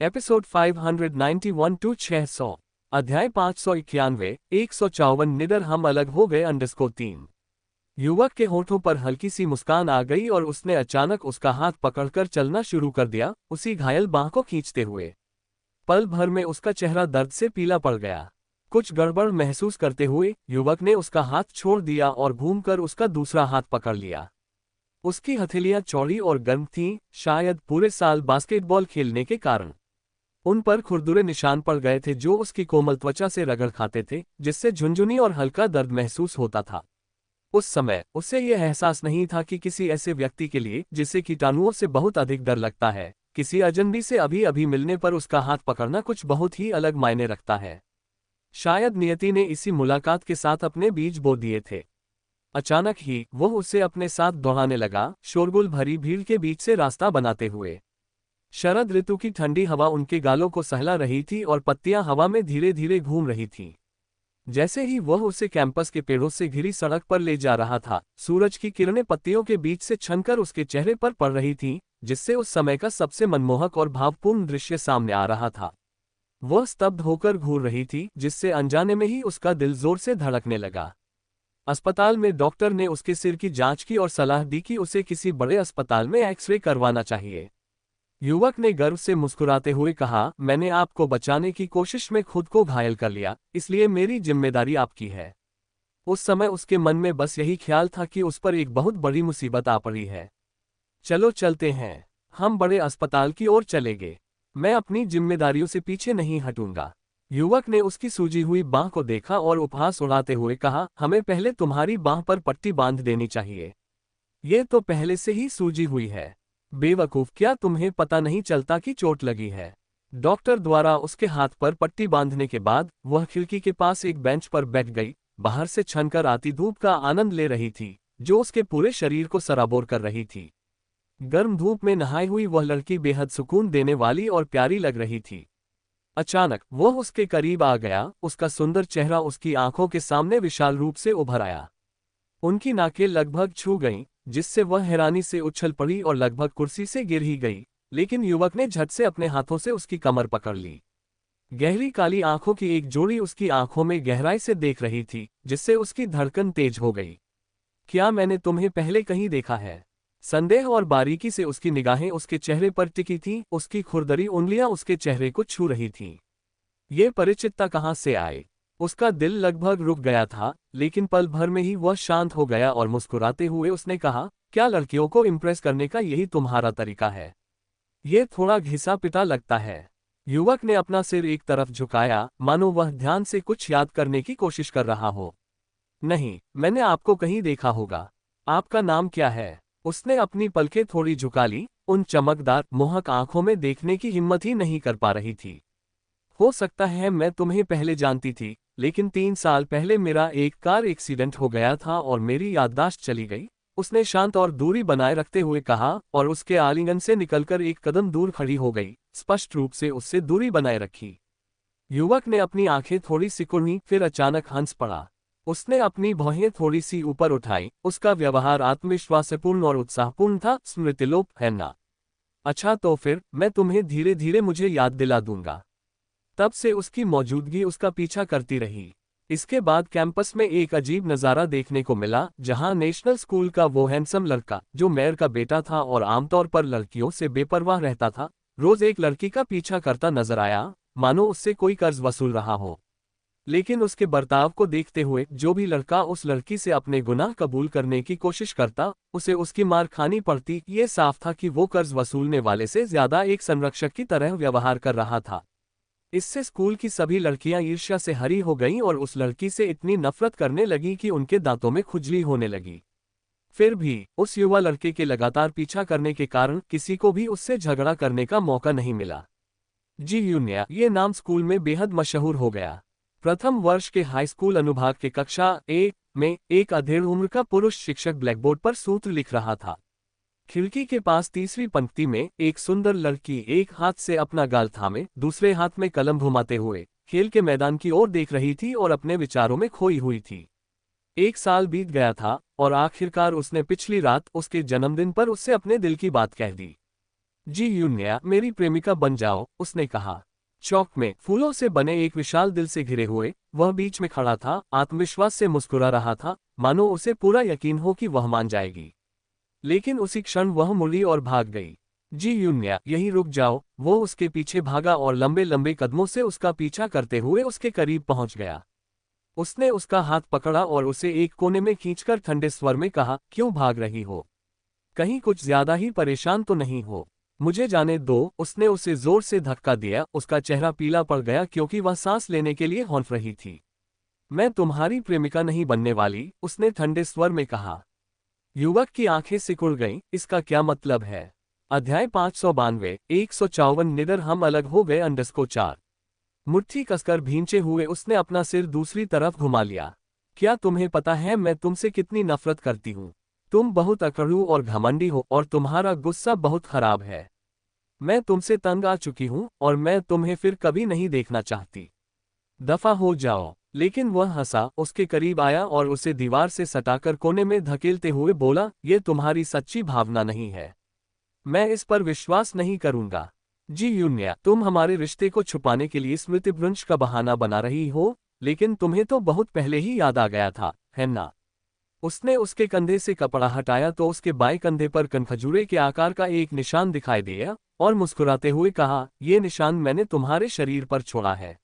Episode 591 to 600। अध्याय 591 154 निडर हम अलग हो गए _3। युवक के होठों पर हल्की सी मुस्कान आ गई और उसने अचानक उसका हाथ पकड़कर चलना शुरू कर दिया, उसी घायल बांह को खींचते हुए। पल भर में उसका चेहरा दर्द से पीला पड़ गया। कुछ गड़बड़ महसूस करते हुए युवक ने उसका हाथ छोड़ दिया और घूमकर उसका दूसरा हाथ पकड़ लिया। उसकी हथेलियां चौड़ी और गर्म थीं, शायद पूरे साल बास्केटबॉल खेलने के कारण। उन पर खुरदुरे निशान पड़ गए थे जो उसकी कोमल त्वचा से रगड़ खाते थे, जिससे झुनझुनी और हल्का दर्द महसूस होता था। उस समय उसे यह एहसास नहीं था कि किसी ऐसे व्यक्ति के लिए जिसे कीटाणुओं से बहुत अधिक डर लगता है, किसी अजनबी से अभी अभी मिलने पर उसका हाथ पकड़ना कुछ बहुत ही अलग मायने रखता है। शायद नियति ने इसी मुलाकात के साथ अपने बीज बो दिए थे। अचानक ही वह उसे अपने साथ दौड़ाने लगा, शोरगुल भरी भीड़ के बीच से रास्ता बनाते हुए। शरद ऋतु की ठंडी हवा उनके गालों को सहला रही थी और पत्तियां हवा में धीरे धीरे घूम रही थीं। जैसे ही वह उसे कैंपस के पेड़ों से घिरी सड़क पर ले जा रहा था, सूरज की किरणें पत्तियों के बीच से छनकर उसके चेहरे पर पड़ रही थीं, जिससे उस समय का सबसे मनमोहक और भावपूर्ण दृश्य सामने आ रहा था। वह स्तब्ध होकर घूर रही थी, जिससे अनजाने में ही उसका दिल जोर से धड़कने लगा। अस्पताल में डॉक्टर ने उसके सिर की जांच की और सलाह दी कि उसे किसी बड़े अस्पताल में एक्सरे करवाना चाहिए। युवक ने गर्व से मुस्कुराते हुए कहा, मैंने आपको बचाने की कोशिश में खुद को घायल कर लिया, इसलिए मेरी जिम्मेदारी आपकी है। उस समय उसके मन में बस यही ख्याल था कि उस पर एक बहुत बड़ी मुसीबत आ पड़ी है। चलो चलते हैं, हम बड़े अस्पताल की ओर चलेंगे। मैं अपनी जिम्मेदारियों से पीछे नहीं हटूंगा। युवक ने उसकी सूजी हुई बांह को देखा और उपहास उड़ाते हुए कहा, हमें पहले तुम्हारी बांह पर पट्टी बांध देनी चाहिए। ये तो पहले से ही सूजी हुई है। बेवकूफ, क्या तुम्हें पता नहीं चलता कि चोट लगी है? डॉक्टर द्वारा उसके हाथ पर पट्टी बांधने के बाद वह खिड़की के पास एक बेंच पर बैठ गई। बाहर से छनकर आती धूप का आनंद ले रही थी, जो उसके पूरे शरीर को सराबोर कर रही थी। गर्म धूप में नहाई हुई वह लड़की बेहद सुकून देने वाली और प्यारी लग रही थी। अचानक वह उसके करीब आ गया, उसका सुंदर चेहरा उसकी आंखों के सामने विशाल रूप से उभर आया। उनकी नाकें लगभग छू गईं, जिससे वह हैरानी से उछल पड़ी और लगभग कुर्सी से गिर ही गई, लेकिन युवक ने झट से अपने हाथों से उसकी कमर पकड़ ली। गहरी काली आंखों की एक जोड़ी उसकी आंखों में गहराई से देख रही थी, जिससे उसकी धड़कन तेज हो गई। क्या मैंने तुम्हें पहले कहीं देखा है? संदेह और बारीकी से उसकी निगाहें उसके चेहरे पर टिकी थीं, उसकी खुरदरी उंगलियां उसके चेहरे को छू रही थीं। ये परिचितता कहाँ से आए? उसका दिल लगभग रुक गया था, लेकिन पल भर में ही वह शांत हो गया और मुस्कुराते हुए उसने कहा, क्या लड़कियों को इम्प्रेस करने का यही तुम्हारा तरीका है? ये थोड़ा घिसा पिटा लगता है। युवक ने अपना सिर एक तरफ झुकाया, मानो वह ध्यान से कुछ याद करने की कोशिश कर रहा हो। नहीं, मैंने आपको कहीं देखा होगा। आपका नाम क्या है? उसने अपनी पलकें थोड़ी झुका ली, उन चमकदार मोहक आंखों में देखने की हिम्मत ही नहीं कर पा रही थी। हो सकता है मैं तुम्हें पहले जानती थी, लेकिन 3 साल पहले मेरा एक कार एक्सीडेंट हो गया था और मेरी याददाश्त चली गई। उसने शांत और दूरी बनाए रखते हुए कहा और उसके आलिंगन से निकलकर एक कदम दूर खड़ी हो गई, स्पष्ट रूप से उससे दूरी बनाए रखी। युवक ने अपनी आंखें थोड़ी सिकुड़ी, फिर अचानक हंस पड़ा। उसने अपनी भौहें थोड़ी सी ऊपर उठाई, उसका व्यवहार आत्मविश्वासपूर्ण और उत्साहपूर्ण था। स्मृतिलोप है ना? अच्छा, तो फिर मैं तुम्हें धीरे धीरे मुझे याद दिला दूंगा। तब से उसकी मौजूदगी उसका पीछा करती रही। इसके बाद कैंपस में एक अजीब नज़ारा देखने को मिला, जहां नेशनल स्कूल का वो हैंडसम लड़का, जो मेयर का बेटा था और आमतौर पर लड़कियों से बेपरवाह रहता था, रोज एक लड़की का पीछा करता नजर आया, मानो उससे कोई कर्ज वसूल रहा हो। लेकिन उसके बर्ताव को देखते हुए जो भी लड़का उस लड़की से अपने गुनाह कबूल करने की कोशिश करता, उसे उसकी मार खानी पड़ती। ये साफ था कि वो कर्ज वसूलने वाले से ज्यादा एक संरक्षक की तरह व्यवहार कर रहा था। इससे स्कूल की सभी लड़कियां ईर्ष्या से हरी हो गईं और उस लड़की से इतनी नफरत करने लगी कि उनके दांतों में खुजली होने लगी। फिर भी उस युवा लड़के के लगातार पीछा करने के कारण किसी को भी उससे झगड़ा करने का मौका नहीं मिला। जी यूनिया, ये नाम स्कूल में बेहद मशहूर हो गया। प्रथम वर्ष के हाई स्कूल अनुभाग के कक्षा ए में एक अधेड़ उम्र का पुरुष शिक्षक ब्लैकबोर्ड पर सूत्र लिख रहा था। खिड़की के पास तीसरी पंक्ति में एक सुंदर लड़की एक हाथ से अपना गाल थामे, दूसरे हाथ में कलम घुमाते हुए खेल के मैदान की ओर देख रही थी और अपने विचारों में खोई हुई थी। 1 साल बीत गया था और आखिरकार उसने पिछली रात उसके जन्मदिन पर उससे अपने दिल की बात कह दी। जी यून्या, मेरी प्रेमिका बन जाओ, उसने कहा। चौक में फूलों से बने एक विशाल दिल से घिरे हुए वह बीच में खड़ा था, आत्मविश्वास से मुस्कुरा रहा था, मानो उसे पूरा यकीन हो कि वह मान जाएगी। लेकिन उसी क्षण वह मुड़ी और भाग गई। जी यून्या, यहीं रुक जाओ, वो उसके पीछे भागा और लंबे लंबे कदमों से उसका पीछा करते हुए उसके करीब पहुंच गया। उसने उसका हाथ पकड़ा और उसे एक कोने में खींचकर ठंडे स्वर में कहा, क्यों भाग रही हो? कहीं कुछ ज्यादा ही परेशान तो नहीं हो? मुझे जाने दो। उसने उसे जोर से धक्का दिया, उसका चेहरा पीला पड़ गया क्योंकि वह सांस लेने के लिए हौंफ रही थी। मैं तुम्हारी प्रेमिका नहीं बनने वाली, उसने ठंडे स्वर में कहा। युवक की आंखें सिकुड़ गईं, इसका क्या मतलब है? अध्याय 592, 154 निडर हम अलग हो गए _4। मुट्ठी कसकर भींचे हुए उसने अपना सिर दूसरी तरफ घुमा लिया। क्या तुम्हें पता है मैं तुमसे कितनी नफरत करती हूँ? तुम बहुत अकड़ू और घमंडी हो और तुम्हारा गुस्सा बहुत खराब है। मैं तुमसे तंग आ चुकी हूँ और मैं तुम्हें फिर कभी नहीं देखना चाहती। दफा हो जाओ। लेकिन वह हंसा, उसके करीब आया और उसे दीवार से सटाकर कोने में धकेलते हुए बोला, ये तुम्हारी सच्ची भावना नहीं है। मैं इस पर विश्वास नहीं करूंगा। जी यून्या, तुम हमारे रिश्ते को छुपाने के लिए स्मृतिभ्रंश का बहाना बना रही हो, लेकिन तुम्हें तो बहुत पहले ही याद आ गया था, है ना? उसने उसके कंधे से कपड़ा हटाया तो उसके बाएं कंधे पर कनखजूरे के आकार का एक निशान दिखाई दिया और मुस्कुराते हुए कहा, ये निशान मैंने तुम्हारे शरीर पर छोड़ा है।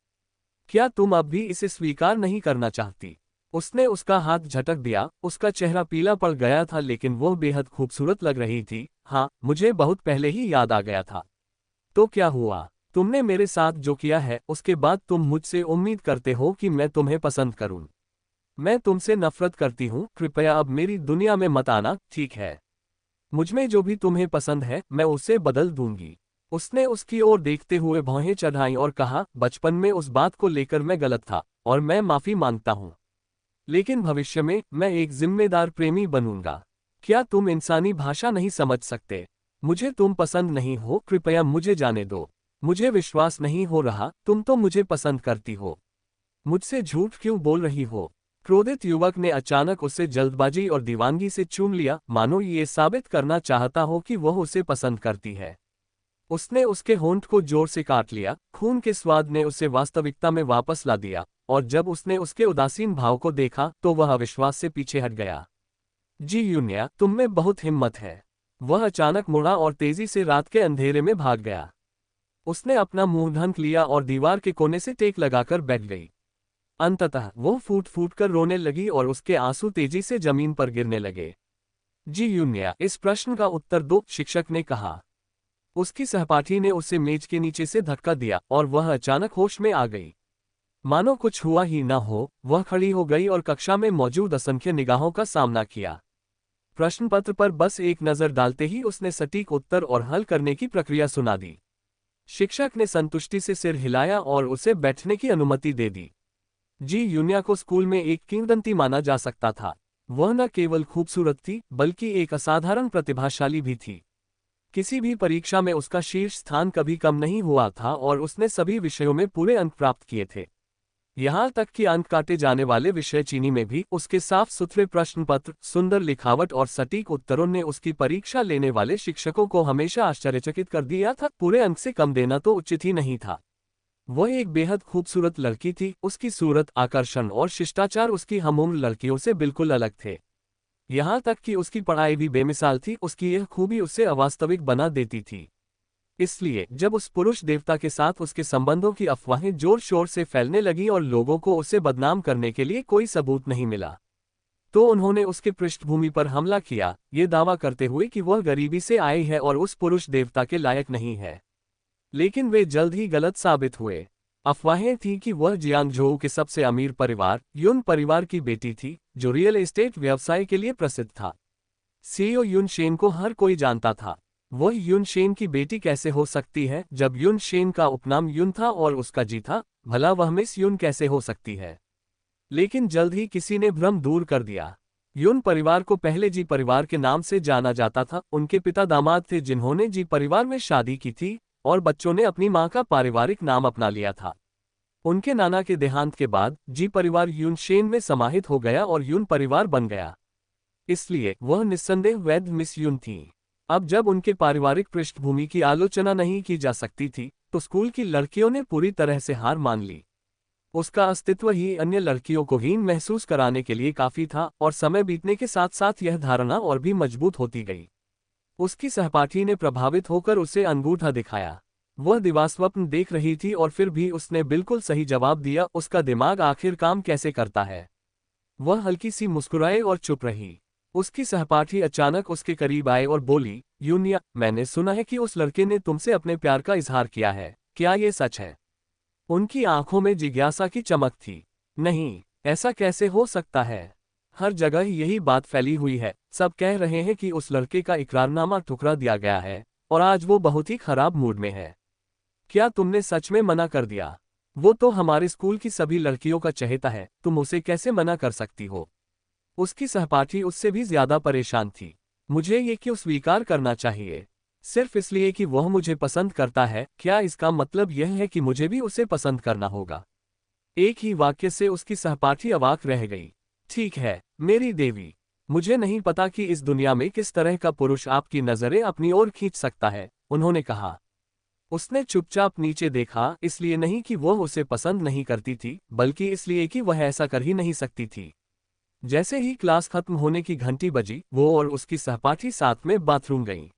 क्या तुम अब भी इसे स्वीकार नहीं करना चाहती? उसने उसका हाथ झटक दिया, उसका चेहरा पीला पड़ गया था लेकिन वह बेहद खूबसूरत लग रही थी। हाँ, मुझे बहुत पहले ही याद आ गया था। तो क्या हुआ? तुमने मेरे साथ जो किया है उसके बाद तुम मुझसे उम्मीद करते हो कि मैं तुम्हें पसंद करूं। मैं तुमसे नफरत करती हूं, कृपया अब मेरी दुनिया में मत आना, ठीक है? मुझमें जो भी तुम्हें पसंद है मैं उसे बदल दूंगी। उसने उसकी ओर देखते हुए भौहें चढ़ाईं और कहा, बचपन में उस बात को लेकर मैं गलत था और मैं माफी मांगता हूं। लेकिन भविष्य में मैं एक जिम्मेदार प्रेमी बनूंगा। क्या तुम इंसानी भाषा नहीं समझ सकते? मुझे तुम पसंद नहीं हो, कृपया मुझे जाने दो। मुझे विश्वास नहीं हो रहा, तुम तो मुझे पसंद करती हो। मुझसे झूठ क्यों बोल रही हो? क्रोधित युवक ने अचानक उसे जल्दबाजी और दीवानगी से चूम लिया, मानो ये साबित करना चाहता हो कि वह उसे पसंद करती है। उसने उसके होंठ को जोर से काट लिया, खून के स्वाद ने उसे वास्तविकता में वापस ला दिया, और जब उसने उसके उदासीन भाव को देखा तो वह अविश्वास से पीछे हट गया। जी यून्या, तुम में बहुत हिम्मत है। वह अचानक मुड़ा और तेजी से रात के अंधेरे में भाग गया। उसने अपना मुंह ढक लिया और दीवार के कोने से टेक लगाकर बैठ गई। अंततः वो फूट फूट कर रोने लगी और उसके आंसू तेजी से जमीन पर गिरने लगे। जी यून्या, इस प्रश्न का उत्तर दो, शिक्षक ने कहा। उसकी सहपाठी ने उसे मेज के नीचे से धक्का दिया और वह अचानक होश में आ गई। मानो कुछ हुआ ही न हो, वह खड़ी हो गई और कक्षा में मौजूद असंख्य निगाहों का सामना किया। प्रश्न पत्र पर बस एक नजर डालते ही उसने सटीक उत्तर और हल करने की प्रक्रिया सुना दी। शिक्षक ने संतुष्टि से सिर हिलाया और उसे बैठने की अनुमति दे दी। जी यून्या को स्कूल में एक किंवदंती माना जा सकता था। वह न केवल खूबसूरत थी बल्कि एक असाधारण प्रतिभाशाली भी थी। किसी भी परीक्षा में उसका शीर्ष स्थान कभी कम नहीं हुआ था और उसने सभी विषयों में पूरे अंक प्राप्त किए थे। यहाँ तक कि अंक काटे जाने वाले विषय चीनी में भी उसके साफ सुथरे प्रश्न पत्र, सुंदर लिखावट और सटीक उत्तरों ने उसकी परीक्षा लेने वाले शिक्षकों को हमेशा आश्चर्यचकित कर दिया था। पूरे अंक से कम देना तो उचित ही नहीं था। वह एक बेहद खूबसूरत लड़की थी, उसकी सूरत, आकर्षण और शिष्टाचार उसकी हमउम्र लड़कियों से बिल्कुल अलग थे। यहाँ तक कि उसकी पढ़ाई भी बेमिसाल थी, उसकी यह खूबी उसे अवास्तविक बना देती थी। इसलिए जब उस पुरुष देवता के साथ उसके संबंधों की अफवाहें जोर शोर से फैलने लगीं और लोगों को उसे बदनाम करने के लिए कोई सबूत नहीं मिला, तो उन्होंने उसके पृष्ठभूमि पर हमला किया, ये दावा करते हुए कि वह गरीबी से आई है और उस पुरुष देवता के लायक नहीं है। लेकिन वे जल्द ही गलत साबित हुए। अफवाहें थीं कि वह जियांगझोऊ के सबसे अमीर परिवार, युन परिवार की बेटी थी, जो रियल एस्टेट व्यवसाय के लिए प्रसिद्ध था। सीईओ युन शेन को हर कोई जानता था। वह युन शेन की बेटी कैसे हो सकती है जब युन शेन का उपनाम युन था और उसका जी था? भला वह मिस युन कैसे हो सकती है? लेकिन जल्द ही किसी ने भ्रम दूर कर दिया। युन परिवार को पहले जी परिवार के नाम से जाना जाता था। उनके पिता दामाद थे जिन्होंने जी परिवार में शादी की थी और बच्चों ने अपनी मां का पारिवारिक नाम अपना लिया था। उनके नाना के देहांत के बाद जी परिवार युन शेन में समाहित हो गया और युन परिवार बन गया। इसलिए वह निस्संदेह वैध मिस युन थीं। अब जब उनके पारिवारिक पृष्ठभूमि की आलोचना नहीं की जा सकती थी, तो स्कूल की लड़कियों ने पूरी तरह से हार मान ली। उसका अस्तित्व ही अन्य लड़कियों को हीन महसूस कराने के लिए काफी था, और समय बीतने के साथ साथ यह धारणा और भी मजबूत होती गई। उसकी सहपाठी ने प्रभावित होकर उसे अंगूठा दिखाया। वह दिवास्वप्न देख रही थी और फिर भी उसने बिल्कुल सही जवाब दिया। उसका दिमाग आखिर काम कैसे करता है। वह हल्की सी मुस्कुराए और चुप रही। उसकी सहपाठी अचानक उसके करीब आए और बोली, यूनिया, मैंने सुना है कि उस लड़के ने तुमसे अपने प्यार का इजहार किया है, क्या ये सच है? उनकी आंखों में जिज्ञासा की चमक थी। नहीं, ऐसा कैसे हो सकता है? हर जगह यही बात फैली हुई है। सब कह रहे हैं कि उस लड़के का इकरारनामा ठुकरा दिया गया है और आज वो बहुत ही खराब मूड में है। क्या तुमने सच में मना कर दिया? वो तो हमारे स्कूल की सभी लड़कियों का चहेता है, तुम उसे कैसे मना कर सकती हो? उसकी सहपाठी उससे भी ज्यादा परेशान थी। मुझे ये क्यों स्वीकार करना चाहिए? सिर्फ इसलिए कि वह मुझे पसंद करता है, क्या इसका मतलब यह है कि मुझे भी उसे पसंद करना होगा? एक ही वाक्य से उसकी सहपाठी अवाक रह गई। ठीक है, मेरी देवी, मुझे नहीं पता कि इस दुनिया में किस तरह का पुरुष आपकी नजरें अपनी ओर खींच सकता है, उन्होंने कहा। उसने चुपचाप नीचे देखा, इसलिए नहीं कि वह उसे पसंद नहीं करती थी, बल्कि इसलिए कि वह ऐसा कर ही नहीं सकती थी। जैसे ही क्लास खत्म होने की घंटी बजी, वो और उसकी सहपाठी साथ में बाथरूम गईं।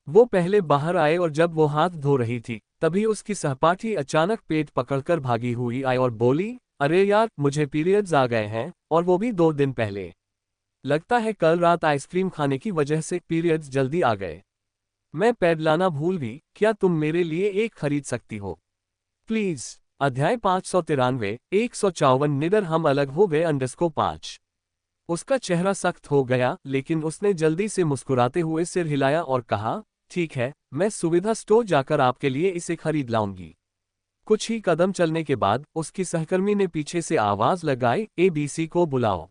वो पहले बाहर आए और जब वो हाथ धो रही थी, तभी उसकी सहपाठी अचानक पेट पकड़कर भागी हुई आई और बोली, अरे यार, मुझे पीरियड्स आ गए हैं, और वो भी 2 दिन पहले। लगता है कल रात आइसक्रीम खाने की वजह से पीरियड्स जल्दी आ गए। मैं पैड लाना भूल गई, क्या तुम मेरे लिए एक खरीद सकती हो? प्लीज। अध्याय 593, 154 निडर हम अलग हो गए _5। उसका चेहरा सख्त हो गया, लेकिन उसने जल्दी से मुस्कुराते हुए सिर हिलाया और कहा, ठीक है, मैं सुविधा स्टोर जाकर आपके लिए इसे खरीद लाऊंगी। कुछ ही कदम चलने के बाद उसकी सहकर्मी ने पीछे से आवाज लगाई, ABC को बुलाओ।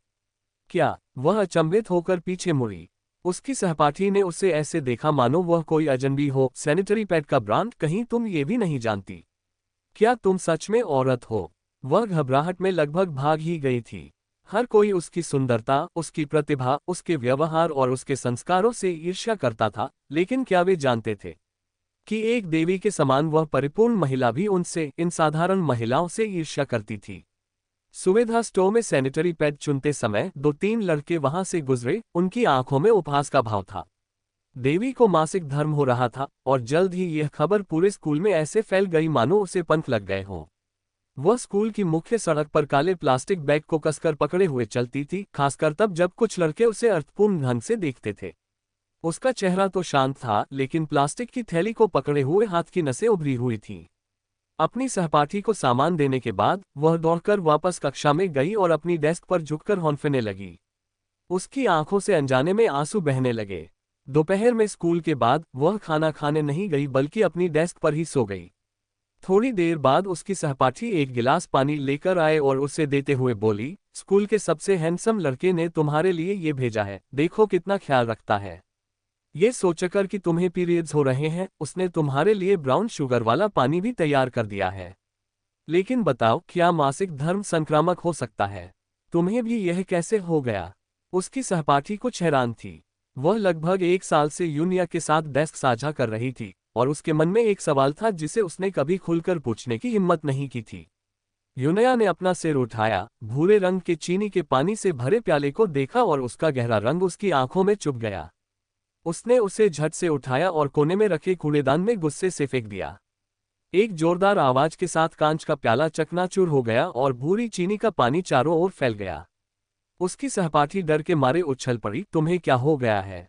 क्या? वह अचंभित होकर पीछे मुड़ी। उसकी सहपाठी ने उसे ऐसे देखा मानो वह कोई अजनबी हो। सैनिटरी पैड का ब्रांड कहीं तुम ये भी नहीं जानती? क्या तुम सच में औरत हो? वह घबराहट में लगभग भाग ही गई थी। हर कोई उसकी सुंदरता, उसकी प्रतिभा, उसके व्यवहार और उसके संस्कारों से ईर्ष्या करता था, लेकिन क्या वे जानते थे कि एक देवी के समान वह परिपूर्ण महिला भी उनसे, इन साधारण महिलाओं से ईर्ष्या करती थी। सुविधा स्टोर में सैनिटरी पैड चुनते समय 2-3 लड़के वहां से गुजरे, उनकी आंखों में उपहास का भाव था। देवी को मासिक धर्म हो रहा था, और जल्द ही यह खबर पूरे स्कूल में ऐसे फैल गई मानो उसे पंख लग गए हों। वह स्कूल की मुख्य सड़क पर काले प्लास्टिक बैग को कसकर पकड़े हुए चलती थी, खासकर तब जब कुछ लड़के उसे अर्थपूर्ण ढंग से देखते थे। उसका चेहरा तो शांत था, लेकिन प्लास्टिक की थैली को पकड़े हुए हाथ की नसें उभरी हुई थीं। अपनी सहपाठी को सामान देने के बाद वह दौड़कर वापस कक्षा में गई और अपनी डेस्क पर झुककर हौंफने लगी। उसकी आंखों से अनजाने में आंसू बहने लगे। दोपहर में स्कूल के बाद वह खाना खाने नहीं गई, बल्कि अपनी डेस्क पर ही सो गई। थोड़ी देर बाद उसकी सहपाठी एक गिलास पानी लेकर आए और उसे देते हुए बोली, स्कूल के सबसे हैंडसम लड़के ने तुम्हारे लिए ये भेजा है, देखो कितना ख्याल रखता है। ये सोचकर कि तुम्हें पीरियड्स हो रहे हैं, उसने तुम्हारे लिए ब्राउन शुगर वाला पानी भी तैयार कर दिया है। लेकिन बताओ, क्या मासिक धर्म संक्रामक हो सकता है? तुम्हें भी यह कैसे हो गया? उसकी सहपाठी कुछ हैरान थी। वह लगभग 1 साल से यूनिया के साथ डेस्क साझा कर रही थी, और उसके मन में एक सवाल था जिसे उसने कभी खुलकर पूछने की हिम्मत नहीं की थी। यूनिया ने अपना सिर उठाया, भूरे रंग के चीनी के पानी से भरे प्याले को देखा और उसका गहरा रंग उसकी आंखों में चुभ गया। उसने उसे झट से उठाया और कोने में रखे कूड़ेदान में गुस्से से फेंक दिया। एक जोरदार आवाज के साथ कांच का प्याला चकनाचूर हो गया और भूरी चीनी का पानी चारों ओर फैल गया। उसकी सहपाठी डर के मारे उछल पड़ी, तुम्हें क्या हो गया है?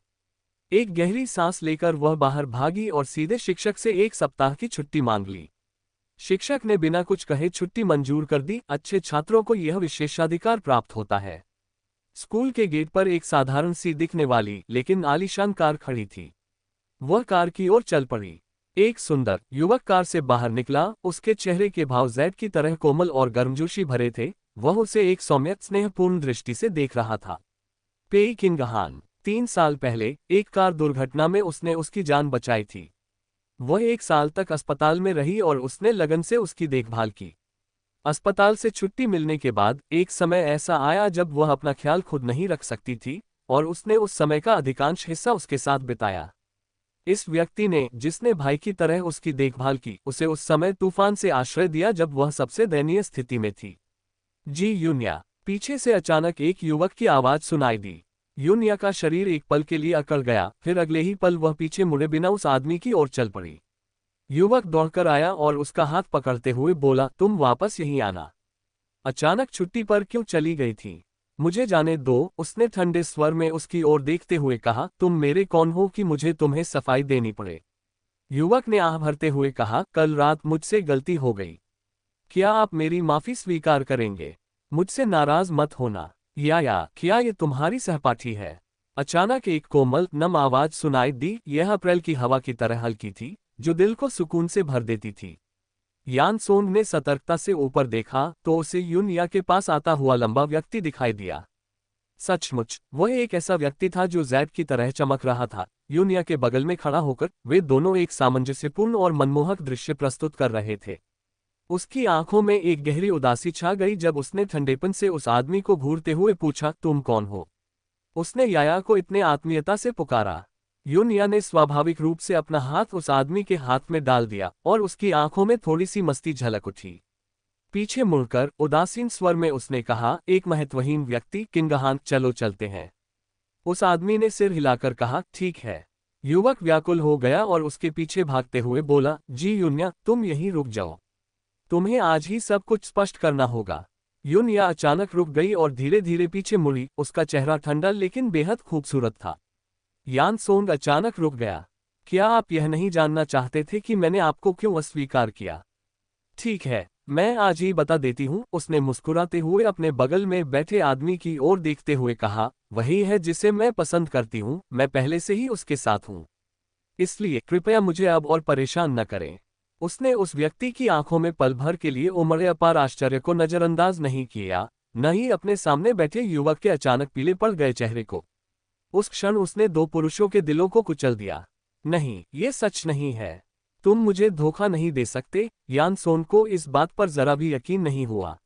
एक गहरी सांस लेकर वह बाहर भागी और सीधे शिक्षक से 1 सप्ताह की छुट्टी मांग ली। शिक्षक ने बिना कुछ कहे छुट्टी मंजूर कर दी। अच्छे छात्रों को यह विशेषाधिकार प्राप्त होता है। स्कूल के गेट पर एक साधारण सी दिखने वाली लेकिन आलीशान कार खड़ी थी। वह कार की ओर चल पड़ी। एक सुंदर युवक कार से बाहर निकला। उसके चेहरे के भाव जैद की तरह कोमल और गर्मजोशी भरे थे। वह उसे एक सौम्य स्नेहपूर्ण दृष्टि से देख रहा था। पेई किंगहान। 3 साल पहले एक कार दुर्घटना में उसने उसकी जान बचाई थी। वह 1 साल तक अस्पताल में रही और उसने लगन से उसकी देखभाल की। अस्पताल से छुट्टी मिलने के बाद एक समय ऐसा आया जब वह अपना ख्याल खुद नहीं रख सकती थी, और उसने उस समय का अधिकांश हिस्सा उसके साथ बिताया। इस व्यक्ति ने, जिसने भाई की तरह उसकी देखभाल की, उसे उस समय तूफान से आश्रय दिया जब वह सबसे दयनीय स्थिति में थी। जी यूनिया। पीछे से अचानक एक युवक की आवाज सुनाई दी। यूनिया का शरीर एक पल के लिए अकड़ गया, फिर अगले ही पल वह पीछे मुड़े बिना उस आदमी की ओर चल पड़ी। युवक दौड़कर आया और उसका हाथ पकड़ते हुए बोला, तुम वापस यहीं आना। अचानक छुट्टी पर क्यों चली गई थी? मुझे जाने दो, उसने ठंडे स्वर में उसकी ओर देखते हुए कहा। तुम मेरे कौन हो कि मुझे तुम्हें सफाई देनी पड़े? युवक ने आह भरते हुए कहा, कल रात मुझसे गलती हो गई। क्या आप मेरी माफी स्वीकार करेंगे? मुझसे नाराज मत होना। या क्या ये तुम्हारी सहपाठी है? अचानक एक कोमल नम आवाज सुनाई दी। यह अप्रैल की हवा की तरह हल्की थी, जो दिल को सुकून से भर देती थी। यान सोंग ने सतर्कता से ऊपर देखा तो उसे यूनिया के पास आता हुआ लंबा व्यक्ति दिखाई दिया। सचमुच वह एक ऐसा व्यक्ति था जो जैद की तरह चमक रहा था। यूनिया के बगल में खड़ा होकर वे दोनों एक सामंजस्यपूर्ण और मनमोहक दृश्य प्रस्तुत कर रहे थे। उसकी आंखों में एक गहरी उदासी छा गई जब उसने ठंडेपन से उस आदमी को घूरते हुए पूछा, तुम कौन हो? उसने याया को इतने आत्मीयता से पुकारा। यूनिया ने स्वाभाविक रूप से अपना हाथ उस आदमी के हाथ में डाल दिया और उसकी आंखों में थोड़ी सी मस्ती झलक उठी। पीछे मुड़कर उदासीन स्वर में उसने कहा, एक महत्वहीन व्यक्ति, किंगहान, चलो चलते हैं। उस आदमी ने सिर हिलाकर कहा, ठीक है। युवक व्याकुल हो गया और उसके पीछे भागते हुए बोला, जी यूनिया, तुम यहीं रुक जाओ। तुम्हें आज ही सब कुछ स्पष्ट करना होगा। यूनिया अचानक रुक गई और धीरे धीरे पीछे मुड़ी। उसका चेहरा ठंडा लेकिन बेहद खूबसूरत था। यान सोंग अचानक रुक गया। क्या आप यह नहीं जानना चाहते थे कि मैंने आपको क्यों अस्वीकार किया? ठीक है, मैं आज ही बता देती हूँ, उसने मुस्कुराते हुए अपने बगल में बैठे आदमी की ओर देखते हुए कहा। वही है जिसे मैं पसंद करती हूँ, मैं पहले से ही उसके साथ हूँ। इसलिए कृपया मुझे अब और परेशान न करें। उसने उस व्यक्ति की आंखों में पल भर के लिए उमड़े अपार आश्चर्य को नजरअंदाज नहीं किया, न ही अपने सामने बैठे युवक के अचानक पीले पड़ गए चेहरे को। उस क्षण उसने दो पुरुषों के दिलों को कुचल दिया। नहीं, ये सच नहीं है। तुम मुझे धोखा नहीं दे सकते। यान सोन को इस बात पर जरा भी यकीन नहीं हुआ।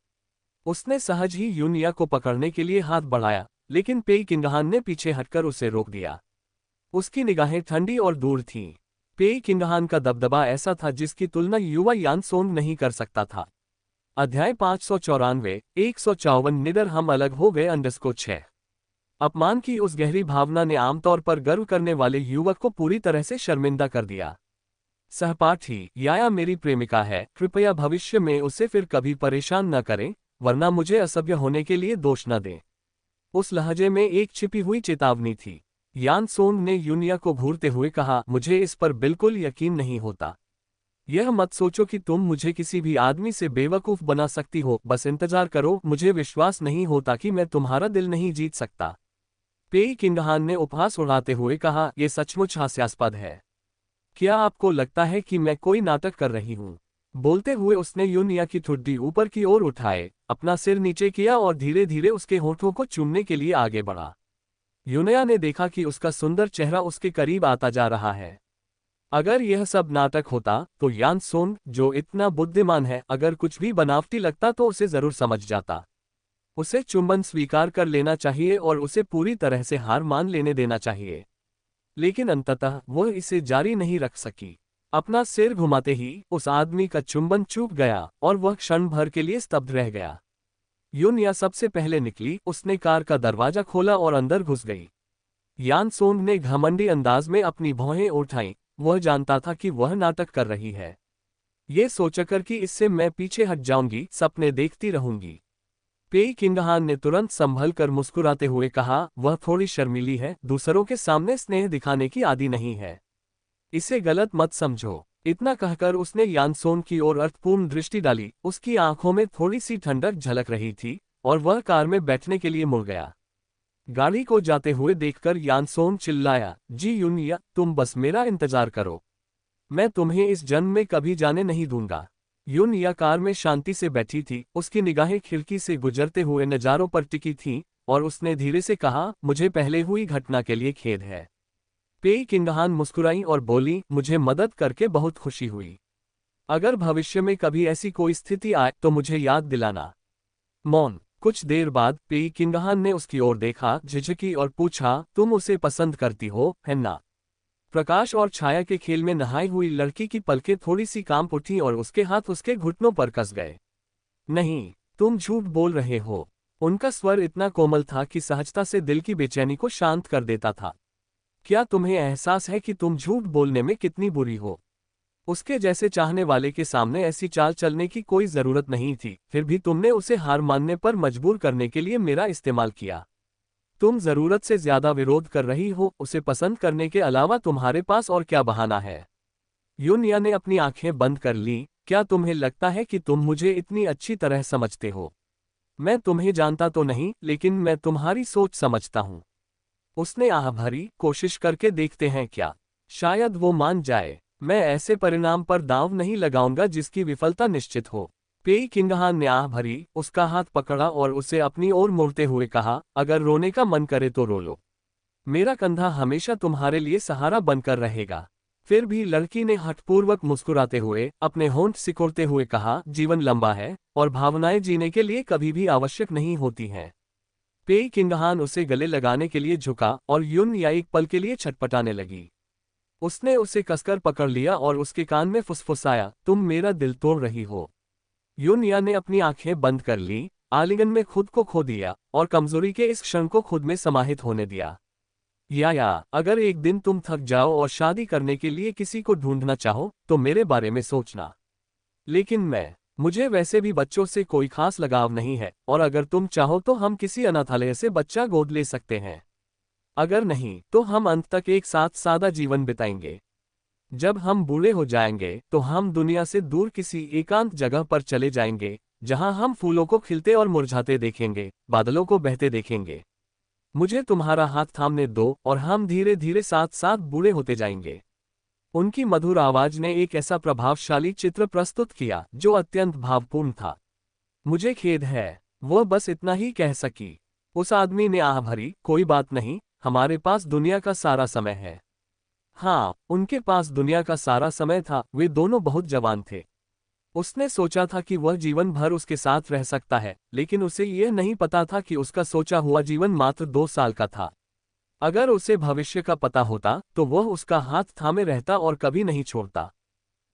उसने सहज ही यूनिया को पकड़ने के लिए हाथ बढ़ाया, लेकिन पेई किंगहान ने पीछे हटकर उसे रोक दिया। उसकी निगाहें ठंडी और दूर थीं। पेई किंगहान का दबदबा ऐसा था जिसकी तुलना युवा यान सोंग नहीं कर सकता था। अध्याय 594, 154 निडर हम अलग हो गए _6। अपमान की उस गहरी भावना ने आमतौर पर गर्व करने वाले युवक को पूरी तरह से शर्मिंदा कर दिया। सहपाठी, याया मेरी प्रेमिका है, कृपया भविष्य में उसे फिर कभी परेशान न करें, वरना मुझे असभ्य होने के लिए दोष न दें। उस लहजे में एक छिपी हुई चेतावनी थी। यान सोंग ने यूनिया को घूरते हुए कहा, मुझे इस पर बिल्कुल यकीन नहीं होता। यह मत सोचो कि तुम मुझे किसी भी आदमी से बेवकूफ बना सकती हो, बस इंतजार करो। मुझे विश्वास नहीं होता कि मैं तुम्हारा दिल नहीं जीत सकता। पेई किंगहान ने उपहास उड़ाते हुए कहा, यह सचमुच हास्यास्पद है। क्या आपको लगता है कि मैं कोई नाटक कर रही हूँ? बोलते हुए उसने यूनिया की ठुड्डी ऊपर की ओर उठाए, अपना सिर नीचे किया और धीरे धीरे उसके होठों को चूमने के लिए आगे बढ़ा। यूनिया ने देखा कि उसका सुंदर चेहरा उसके करीब आता जा रहा है। अगर यह सब नाटक होता तो यान सोंग, जो इतना बुद्धिमान है, अगर कुछ भी बनावटी लगता तो उसे जरूर समझ जाता। उसे चुंबन स्वीकार कर लेना चाहिए और उसे पूरी तरह से हार मान लेने देना चाहिए। लेकिन अंततः वह इसे जारी नहीं रख सकी। अपना सिर घुमाते ही उस आदमी का चुंबन चूक गया और वह क्षण भर के लिए स्तब्ध रह गया। यूनिया सबसे पहले निकली। उसने कार का दरवाजा खोला और अंदर घुस गई। यान सोंग ने घमंडी अंदाज में अपनी भौहें उठाईं। वह जानता था कि वह नाटक कर रही है। ये सोचकर कि इससे मैं पीछे हट जाऊंगी, सपने देखती रहूंगी। पेई किंगहान ने तुरंत संभल कर मुस्कुराते हुए कहा, वह थोड़ी शर्मीली है, दूसरों के सामने स्नेह दिखाने की आदी नहीं है। इसे गलत मत समझो। इतना कहकर उसने यान सोंग की ओर अर्थपूर्ण दृष्टि डाली। उसकी आंखों में थोड़ी सी ठंडक झलक रही थी और वह कार में बैठने के लिए मुड़ गया। गाड़ी को जाते हुए देखकर यान सोंग चिल्लाया, जी यूनिया, तुम बस मेरा इंतजार करो। मैं तुम्हें इस जन्म में कभी जाने नहीं दूंगा। यूनिया कार में शांति से बैठी थी। उसकी निगाहें खिड़की से गुजरते हुए नज़ारों पर टिकी थीं और उसने धीरे से कहा, मुझे पहले हुई घटना के लिए खेद है। पेई किंगहान मुस्कुराई और बोली, मुझे मदद करके बहुत खुशी हुई। अगर भविष्य में कभी ऐसी कोई स्थिति आए तो मुझे याद दिलाना। मौन। कुछ देर बाद पेई किंगहान ने उसकी ओर देखा, झिझकी और पूछा, तुम उसे पसंद करती हो, है ना? प्रकाश और छाया के खेल में नहाई हुई लड़की की पलकें थोड़ी सी कांप उठी और उसके हाथ उसके घुटनों पर कस गए। नहीं, तुम झूठ बोल रहे हो। उनका स्वर इतना कोमल था कि सहजता से दिल की बेचैनी को शांत कर देता था। क्या तुम्हें एहसास है कि तुम झूठ बोलने में कितनी बुरी हो? उसके जैसे चाहने वाले के सामने ऐसी चाल चलने की कोई जरूरत नहीं थी, फिर भी तुमने उसे हार मानने पर मजबूर करने के लिए मेरा इस्तेमाल किया। तुम जरूरत से ज्यादा विरोध कर रही हो, उसे पसंद करने के अलावा तुम्हारे पास और क्या बहाना है? यूनिया ने अपनी आंखें बंद कर ली। क्या तुम्हें लगता है कि तुम मुझे इतनी अच्छी तरह समझते हो? मैं तुम्हें जानता तो नहीं, लेकिन मैं तुम्हारी सोच समझता हूं। उसने आह भरी, कोशिश करके देखते हैं क्या, शायद वो मान जाए। मैं ऐसे परिणाम पर दांव नहीं लगाऊंगा जिसकी विफलता निश्चित हो। पेई किंगहान ने आह भरी, उसका हाथ पकड़ा और उसे अपनी ओर मोड़ते हुए कहा, अगर रोने का मन करे तो रो लो। मेरा कंधा हमेशा तुम्हारे लिए सहारा बनकर रहेगा। फिर भी लड़की ने हठपूर्वक मुस्कुराते हुए अपने होंठ सिकोड़ते हुए कहा, जीवन लंबा है और भावनाएं जीने के लिए कभी भी आवश्यक नहीं होती हैं। पेई किंगहान उसे गले लगाने के लिए झुका और यून या एक पल के लिए छटपटाने लगी। उसने उसे कसकर पकड़ लिया और उसके कान में फुसफुसाया, तुम मेरा दिल तोड़ रही हो। यूनिया ने अपनी आंखें बंद कर ली, आलिंगन में खुद को खो दिया और कमजोरी के इस क्षण को खुद में समाहित होने दिया। या अगर एक दिन तुम थक जाओ और शादी करने के लिए किसी को ढूंढना चाहो तो मेरे बारे में सोचना। लेकिन मुझे वैसे भी बच्चों से कोई खास लगाव नहीं है, और अगर तुम चाहो तो हम किसी अनाथालय से बच्चा गोद ले सकते हैं। अगर नहीं तो हम अंत तक एक साथ सादा जीवन बिताएंगे। जब हम बूढ़े हो जाएंगे तो हम दुनिया से दूर किसी एकांत जगह पर चले जाएंगे, जहां हम फूलों को खिलते और मुरझाते देखेंगे, बादलों को बहते देखेंगे। मुझे तुम्हारा हाथ थामने दो और हम धीरे धीरे साथ साथ बूढ़े होते जाएंगे। उनकी मधुर आवाज ने एक ऐसा प्रभावशाली चित्र प्रस्तुत किया जो अत्यंत भावपूर्ण था। मुझे खेद है, वह बस इतना ही कह सकी। उस आदमी ने आह भरी, कोई बात नहीं, हमारे पास दुनिया का सारा समय है। हाँ, उनके पास दुनिया का सारा समय था, वे दोनों बहुत जवान थे। उसने सोचा था कि वह जीवन भर उसके साथ रह सकता है, लेकिन उसे यह नहीं पता था कि उसका सोचा हुआ जीवन मात्र 2 साल का था। अगर उसे भविष्य का पता होता तो वह उसका हाथ थामे रहता और कभी नहीं छोड़ता।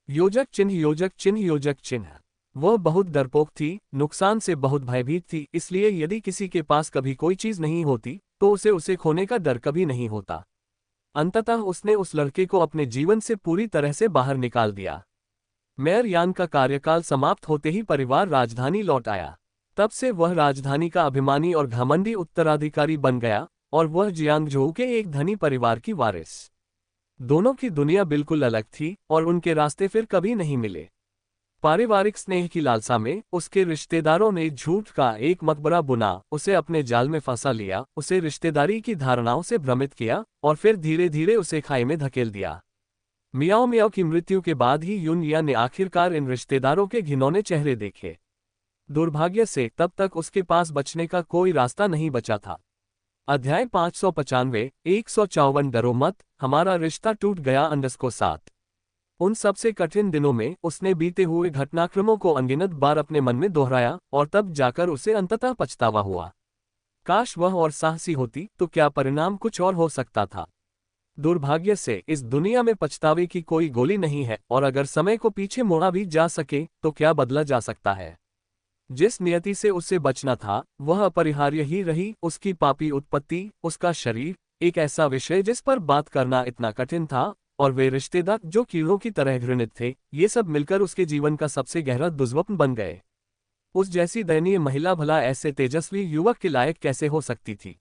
योजक चिन्ह, योजक चिन्ह, योजक चिन्ह। वह बहुत डरपोक थी, नुकसान से बहुत भयभीत थी, इसलिए यदि किसी के पास कभी कोई चीज नहीं होती तो उसे खोने का डर कभी नहीं होता। अंततः उसने उस लड़के को अपने जीवन से पूरी तरह से बाहर निकाल दिया। मेयर यान का कार्यकाल समाप्त होते ही परिवार राजधानी लौट आया। तब से वह राजधानी का अभिमानी और घमंडी उत्तराधिकारी बन गया और वह जियांगझोऊ के एक धनी परिवार की वारिस। दोनों की दुनिया बिल्कुल अलग थी और उनके रास्ते फिर कभी नहीं मिले। पारिवारिक स्नेह की लालसा में उसके रिश्तेदारों ने झूठ का एक मकबरा बुना, उसे अपने जाल में फंसा लिया, उसे रिश्तेदारी की धारणाओं से भ्रमित किया और फिर धीरे धीरे उसे खाई में धकेल दिया। मियाओ मियाओ की मृत्यु के बाद ही यूनिया ने आखिरकार इन रिश्तेदारों के घिनौने चेहरे देखे। दुर्भाग्य से तब तक उसके पास बचने का कोई रास्ता नहीं बचा था। अध्याय 595, 154 डरो मत, हमारा रिश्ता टूट गया _7। उन सबसे कठिन दिनों में उसने बीते हुए घटनाक्रमों को अनगिनत बार अपने मन में दोहराया और तब जाकर उसे अंततः पछतावा हुआ। काश वह और साहसी होती तो क्या परिणाम कुछ और हो सकता था। दुर्भाग्य से इस दुनिया में पछतावे की कोई गोली नहीं है, और अगर समय को पीछे मोड़ा भी जा सके तो क्या बदला जा सकता है। जिस नियति से उसे बचना था वह अपरिहार्य ही रही। उसकी पापी उत्पत्ति, उसका शरीर, एक ऐसा विषय जिस पर बात करना इतना कठिन था, और वे रिश्तेदार जो कीड़ों की तरह घृणित थे, ये सब मिलकर उसके जीवन का सबसे गहरा दुष्स्वप्न बन गए। उस जैसी दयनीय महिला भला ऐसे तेजस्वी युवक के लायक कैसे हो सकती थी।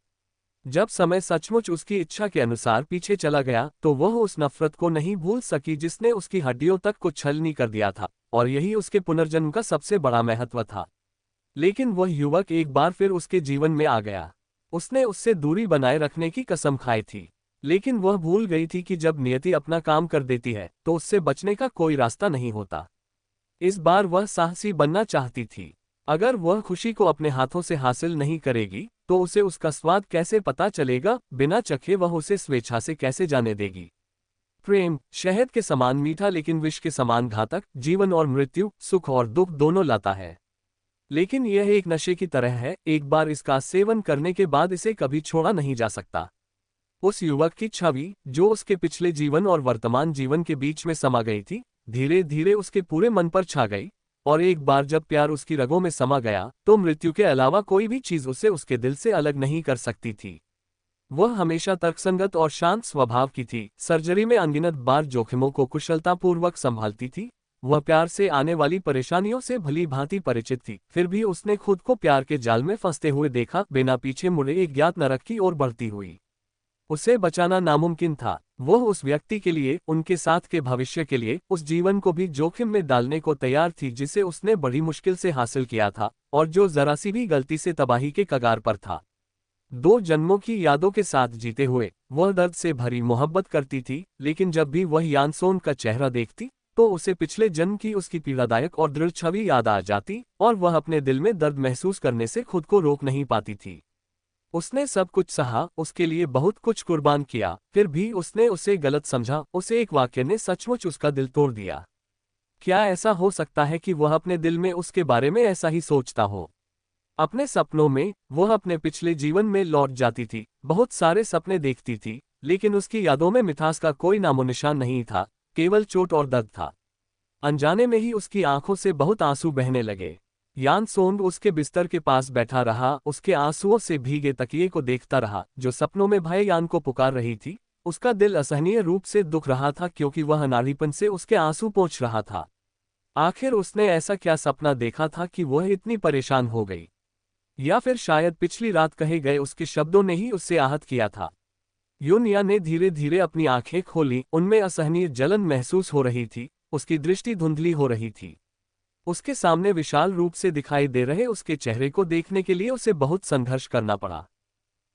जब समय सचमुच उसकी इच्छा के अनुसार पीछे चला गया तो वह उस नफरत को नहीं भूल सकी जिसने उसकी हड्डियों तक को छलनी कर दिया था, और यही उसके पुनर्जन्म का सबसे बड़ा महत्व था। लेकिन वह युवक एक बार फिर उसके जीवन में आ गया। उसने उससे दूरी बनाए रखने की कसम खाई थी, लेकिन वह भूल गई थी कि जब नियति अपना काम कर देती है तो उससे बचने का कोई रास्ता नहीं होता। इस बार वह साहसी बनना चाहती थी। अगर वह खुशी को अपने हाथों से हासिल नहीं करेगी तो उसे उसका स्वाद कैसे पता चलेगा, बिना चखे वह उसे स्वेच्छा से कैसे जाने देगी। प्रेम शहद के समान मीठा लेकिन विष के समान घातक, जीवन और मृत्यु, सुख और दुख दोनों लाता है। लेकिन यह एक नशे की तरह है, एक बार इसका सेवन करने के बाद इसे कभी छोड़ा नहीं जा सकता। उस युवक की छवि, जो उसके पिछले जीवन और वर्तमान जीवन के बीच में समा गई थी, धीरे धीरे उसके पूरे मन पर छा गई, और एक बार जब प्यार उसकी रगों में समा गया, तो मृत्यु के अलावा कोई भी चीज उसे उसके दिल से अलग नहीं कर सकती थी। वह हमेशा तर्कसंगत और शांत स्वभाव की थी, सर्जरी में अनगिनत बार जोखिमों को कुशलतापूर्वक संभालती थी। वह प्यार से आने वाली परेशानियों से भली भांति परिचित थी, फिर भी उसने खुद को प्यार के जाल में फंसते हुए देखा, बिना पीछे मुड़े एक ज्ञात नरक की ओर बढ़ती हुई। उसे बचाना नामुमकिन था। वह उस व्यक्ति के लिए, उनके साथ के भविष्य के लिए, उस जीवन को भी जोखिम में डालने को तैयार थी जिसे उसने बड़ी मुश्किल से हासिल किया था, और जो जरा सी भी गलती से तबाही के कगार पर था। 2 जन्मों की यादों के साथ जीते हुए वह दर्द से भरी मोहब्बत करती थी, लेकिन जब भी वह यानसोन का चेहरा देखती, तो उसे पिछले जन्म की उसकी पीड़ादायक और दृढ़ छवि याद आ जाती, और वह अपने दिल में दर्द महसूस करने से खुद को रोक नहीं पाती थी। उसने सब कुछ सहा, उसके लिए बहुत कुछ कुर्बान किया, फिर भी उसने उसे गलत समझा। उसे एक वाक्य ने सचमुच उसका दिल तोड़ दिया। क्या ऐसा हो सकता है कि वह अपने दिल में उसके बारे में ऐसा ही सोचता हो? अपने सपनों में वह अपने पिछले जीवन में लौट जाती थी, बहुत सारे सपने देखती थी, लेकिन उसकी यादों में मिठास का कोई नामोनिशान नहीं था, केवल चोट और दर्द था। अनजाने में ही उसकी आंखों से बहुत आंसू बहने लगे। यानसोन उसके बिस्तर के पास बैठा रहा, उसके आंसुओं से भीगे तकिए को देखता रहा, जो सपनों में भाई यान को पुकार रही थी। उसका दिल असहनीय रूप से दुख रहा था, क्योंकि वह अनाड़ीपन से उसके आंसू पोंछ रहा था। आखिर उसने ऐसा क्या सपना देखा था कि वह इतनी परेशान हो गई? या फिर शायद पिछली रात कहे गए उसके शब्दों ने ही उससे आहत किया था। यूनिया ने धीरे धीरे अपनी आंखें खोली, उनमें असहनीय जलन महसूस हो रही थी, उसकी दृष्टि धुंधली हो रही थी। उसके सामने विशाल रूप से दिखाई दे रहे उसके चेहरे को देखने के लिए उसे बहुत संघर्ष करना पड़ा।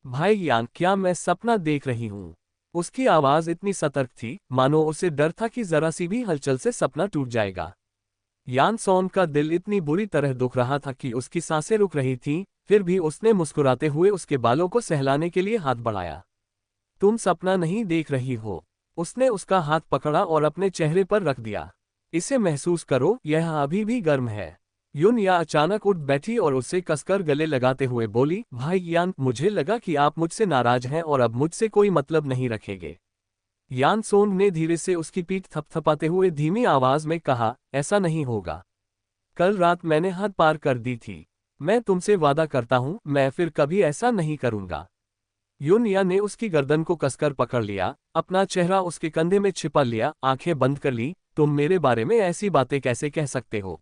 भाई यान, क्या मैं सपना देख रही हूँ? उसकी आवाज इतनी सतर्क थी, मानो उसे डर था कि जरा सी भी हलचल से सपना टूट जाएगा। यानसोन का दिल इतनी बुरी तरह दुख रहा था कि उसकी सांसें रुक रही थीं, फिर भी उसने मुस्कुराते हुए उसके बालों को सहलाने के लिए हाथ बढ़ाया। तुम सपना नहीं देख रही हो। उसने उसका हाथ पकड़ा और अपने चेहरे पर रख दिया। इसे महसूस करो, यह अभी भी गर्म है। यूनिया अचानक उठ बैठी और उसे कसकर गले लगाते हुए बोली, भाई यान, मुझे लगा कि आप मुझसे नाराज हैं और अब मुझसे कोई मतलब नहीं रखेंगे। यानसोन ने धीरे से उसकी पीठ थपथपाते हुए धीमी आवाज में कहा, ऐसा नहीं होगा। कल रात मैंने हद पार कर दी थी। मैं तुमसे वादा करता हूं, मैं फिर कभी ऐसा नहीं करूंगा। यूनिया ने उसकी गर्दन को कसकर पकड़ लिया, अपना चेहरा उसके कंधे में छिपा लिया, आंखें बंद कर ली। तुम मेरे बारे में ऐसी बातें कैसे कह सकते हो?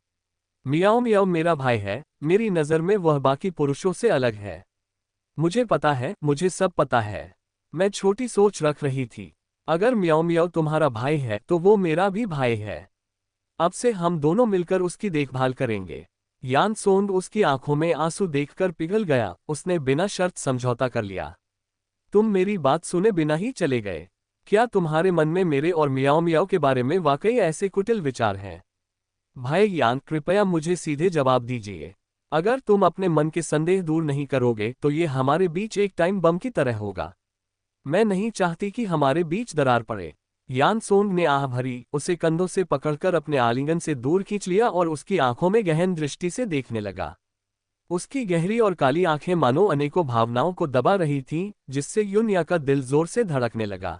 मियाओ मियाओ मेरा भाई है, मेरी नज़र में वह बाकी पुरुषों से अलग है। मुझे पता है, मुझे सब पता है। मैं छोटी सोच रख रही थी। अगर मियाओ मियाओ तुम्हारा भाई है तो वो मेरा भी भाई है। अब से हम दोनों मिलकर उसकी देखभाल करेंगे। यानसोन उसकी आंखों में आंसू देखकर पिघल गया, उसने बिना शर्त समझौता कर लिया। तुम मेरी बात सुने बिना ही चले गए। क्या तुम्हारे मन में मेरे और मियाओ मियाओ के बारे में वाकई ऐसे कुटिल विचार हैं? भाई यान, कृपया मुझे सीधे जवाब दीजिए। अगर तुम अपने मन के संदेह दूर नहीं करोगे तो ये हमारे बीच एक टाइम बम की तरह होगा। मैं नहीं चाहती कि हमारे बीच दरार पड़े। यानसोंग ने आह भरी, उसे कंधों से पकड़कर अपने आलिंगन से दूर खींच लिया और उसकी आंखों में गहन दृष्टि से देखने लगा। उसकी गहरी और काली आंखें मानो अनेकों भावनाओं को दबा रही थीं, जिससे यूनिया का दिल जोर से धड़कने लगा।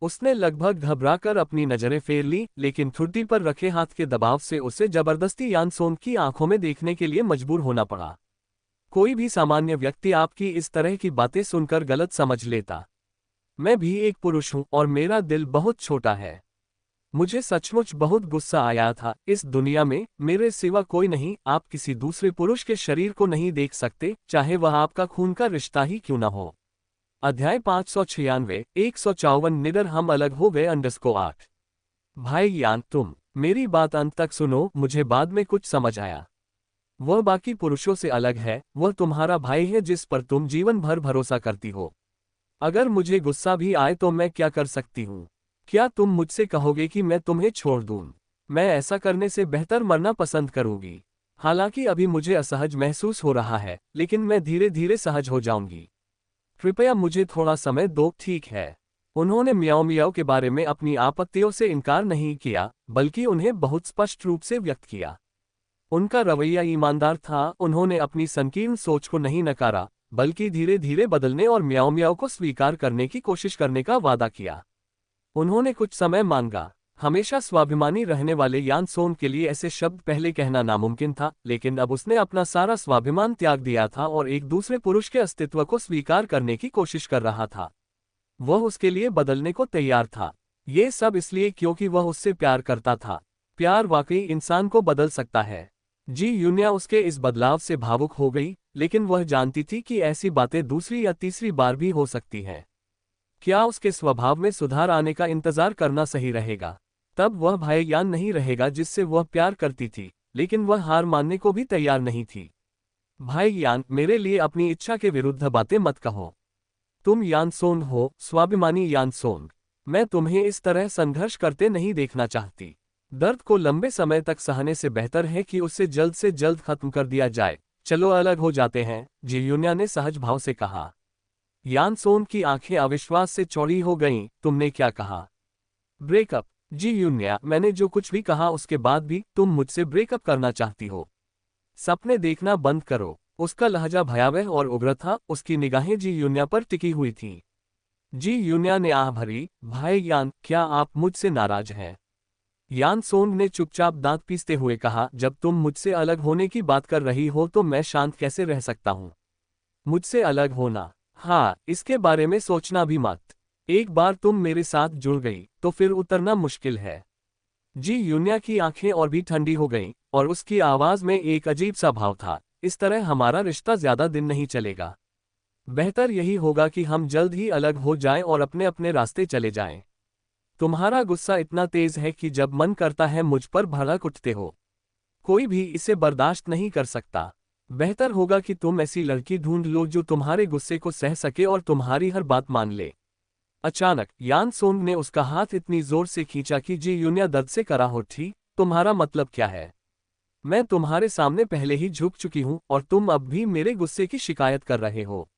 उसने लगभग घबराकर अपनी नजरें फेर ली, लेकिन ठुड्डी पर रखे हाथ के दबाव से उसे जबरदस्ती यानसोंग की आंखों में देखने के लिए मजबूर होना पड़ा। कोई भी सामान्य व्यक्ति आपकी इस तरह की बातें सुनकर गलत समझ लेता। मैं भी एक पुरुष हूं और मेरा दिल बहुत छोटा है। मुझे सचमुच बहुत गुस्सा आया था। इस दुनिया में मेरे सिवा कोई नहीं। आप किसी दूसरे पुरुष के शरीर को नहीं देख सकते, चाहे वह आपका खून का रिश्ता ही क्यों न हो। अध्याय 596 154 निडर हम अलग हो गए _8। भाई यान, तुम मेरी बात अंत तक सुनो, मुझे बाद में कुछ समझ आया। वह बाकी पुरुषों से अलग है, वह तुम्हारा भाई है जिस पर तुम जीवन भर भरोसा करती हो। अगर मुझे गुस्सा भी आए तो मैं क्या कर सकती हूँ? क्या तुम मुझसे कहोगे कि मैं तुम्हें छोड़ दूँ? मैं ऐसा करने से बेहतर मरना पसंद करूंगी। हालांकि अभी मुझे असहज महसूस हो रहा है, लेकिन मैं धीरे धीरे सहज हो जाऊंगी। कृपया मुझे थोड़ा समय दो, ठीक है? उन्होंने मियाओ मियाओ के बारे में अपनी आपत्तियों से इनकार नहीं किया, बल्कि उन्हें बहुत स्पष्ट रूप से व्यक्त किया। उनका रवैया ईमानदार था, उन्होंने अपनी संकीर्ण सोच को नहीं नकारा, बल्कि धीरे धीरे बदलने और म्याओ म्याओ को स्वीकार करने की कोशिश करने का वादा किया। उन्होंने कुछ समय मांगा। हमेशा स्वाभिमानी रहने वाले यान सोंग के लिए ऐसे शब्द पहले कहना नामुमकिन था, लेकिन अब उसने अपना सारा स्वाभिमान त्याग दिया था और एक दूसरे पुरुष के अस्तित्व को स्वीकार करने की कोशिश कर रहा था। वह उसके लिए बदलने को तैयार था। ये सब इसलिए क्योंकि वह उससे प्यार करता था। प्यार वाकई इंसान को बदल सकता है। जी यून्या उसके इस बदलाव से भावुक हो गई, लेकिन वह जानती थी कि ऐसी बातें दूसरी या तीसरी बार भी हो सकती हैं। क्या उसके स्वभाव में सुधार आने का इंतजार करना सही रहेगा? तब वह भाई यान नहीं रहेगा जिससे वह प्यार करती थी, लेकिन वह हार मानने को भी तैयार नहीं थी। भाई यान, मेरे लिए अपनी इच्छा के विरुद्ध बातें मत कहो। तुम यान सोंग हो, स्वाभिमानी यान सोंग। मैं तुम्हें इस तरह संघर्ष करते नहीं देखना चाहती। दर्द को लंबे समय तक सहने से बेहतर है कि उसे जल्द से जल्द खत्म कर दिया जाए। चलो अलग हो जाते हैं, जी यून्या ने सहज भाव से कहा। यान सोंग की आंखें अविश्वास से चौड़ी हो गईं। तुमने क्या कहा? ब्रेकअप? जी यून्या, मैंने जो कुछ भी कहा उसके बाद भी तुम मुझसे ब्रेकअप करना चाहती हो? सपने देखना बंद करो। उसका लहजा भयावह और उग्र था, उसकी निगाहें जी यून्या पर टिकी हुई थीं। जी यून्या ने आह भरी, भाई यान, क्या आप मुझसे नाराज हैं? यान सोंग ने चुपचाप दांत पीसते हुए कहा, जब तुम मुझसे अलग होने की बात कर रही हो तो मैं शांत कैसे रह सकता हूं? मुझसे अलग होना? हाँ, इसके बारे में सोचना भी मत। एक बार तुम मेरे साथ जुड़ गई तो फिर उतरना मुश्किल है। जी यून्या की आंखें और भी ठंडी हो गईं, और उसकी आवाज में एक अजीब सा भाव था। इस तरह हमारा रिश्ता ज्यादा दिन नहीं चलेगा। बेहतर यही होगा कि हम जल्द ही अलग हो जाएं और अपने अपने रास्ते चले जाएं। तुम्हारा गुस्सा इतना तेज है कि जब मन करता है मुझ पर भड़क उठते हो। कोई भी इसे बर्दाश्त नहीं कर सकता। बेहतर होगा कि तुम ऐसी लड़की ढूंढ लो जो तुम्हारे गुस्से को सह सके और तुम्हारी हर बात मान ले। अचानक यान सोंग ने उसका हाथ इतनी जोर से खींचा कि जी यून्या दर्द से कराह उठी। तुम्हारा मतलब क्या है? मैं तुम्हारे सामने पहले ही झुक चुकी हूं और तुम अब भी मेरे गुस्से की शिकायत कर रहे हो।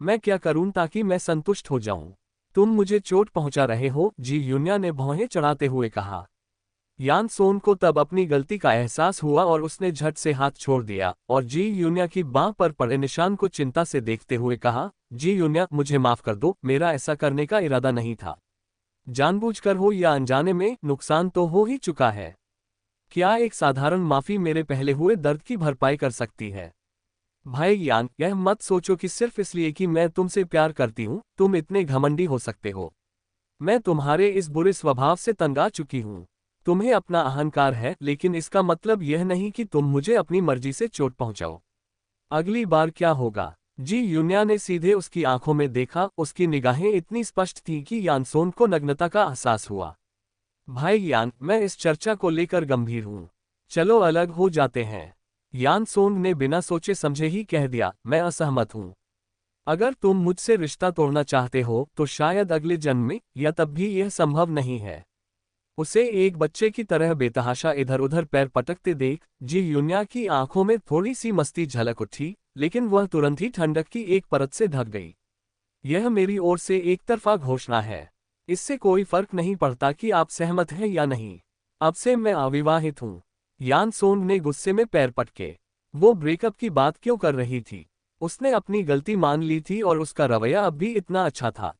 मैं क्या करूं ताकि मैं संतुष्ट हो जाऊं? तुम मुझे चोट पहुंचा रहे हो, जी यून्या ने भौहें चढ़ाते हुए कहा। यान सोंग को तब अपनी गलती का एहसास हुआ और उसने झट से हाथ छोड़ दिया और जी यून्या की बांह पर पड़े निशान को चिंता से देखते हुए कहा, जी यून्या, मुझे माफ कर दो, मेरा ऐसा करने का इरादा नहीं था। जानबूझकर हो या अनजाने में, नुकसान तो हो ही चुका है। क्या एक साधारण माफी मेरे पहले हुए दर्द की भरपाई कर सकती है? भाई यान, यह मत सोचो कि सिर्फ इसलिए कि मैं तुमसे प्यार करती हूं तुम इतने घमंडी हो सकते हो। मैं तुम्हारे इस बुरे स्वभाव से तंग आ चुकी हूं। तुम्हें अपना अहंकार है, लेकिन इसका मतलब यह नहीं कि तुम मुझे अपनी मर्जी से चोट पहुंचाओ। अगली बार क्या होगा? जी यून्या ने सीधे उसकी आंखों में देखा। उसकी निगाहें इतनी स्पष्ट थीं कि यान सोंग को नग्नता का एहसास हुआ। भाई यान, मैं इस चर्चा को लेकर गंभीर हूं। चलो अलग हो जाते हैं। यान सोंग ने बिना सोचे समझे ही कह दिया, मैं असहमत हूं। अगर तुम मुझसे रिश्ता तोड़ना चाहते हो तो शायद अगले जन्म में, या तब भी यह संभव नहीं है। उसे एक बच्चे की तरह बेतहाशा इधर उधर पैर पटकते देख जी यून्या की आंखों में थोड़ी सी मस्ती झलक उठी, लेकिन वह तुरंत ही ठंडक की एक परत से ढक गई। यह मेरी ओर से एक तरफा घोषणा है। इससे कोई फर्क नहीं पड़ता कि आप सहमत हैं या नहीं। अब से मैं अविवाहित हूं। यान सोंग ने गुस्से में पैर पटके। वो ब्रेकअप की बात क्यों कर रही थी? उसने अपनी गलती मान ली थी और उसका रवैया अब भी इतना अच्छा था।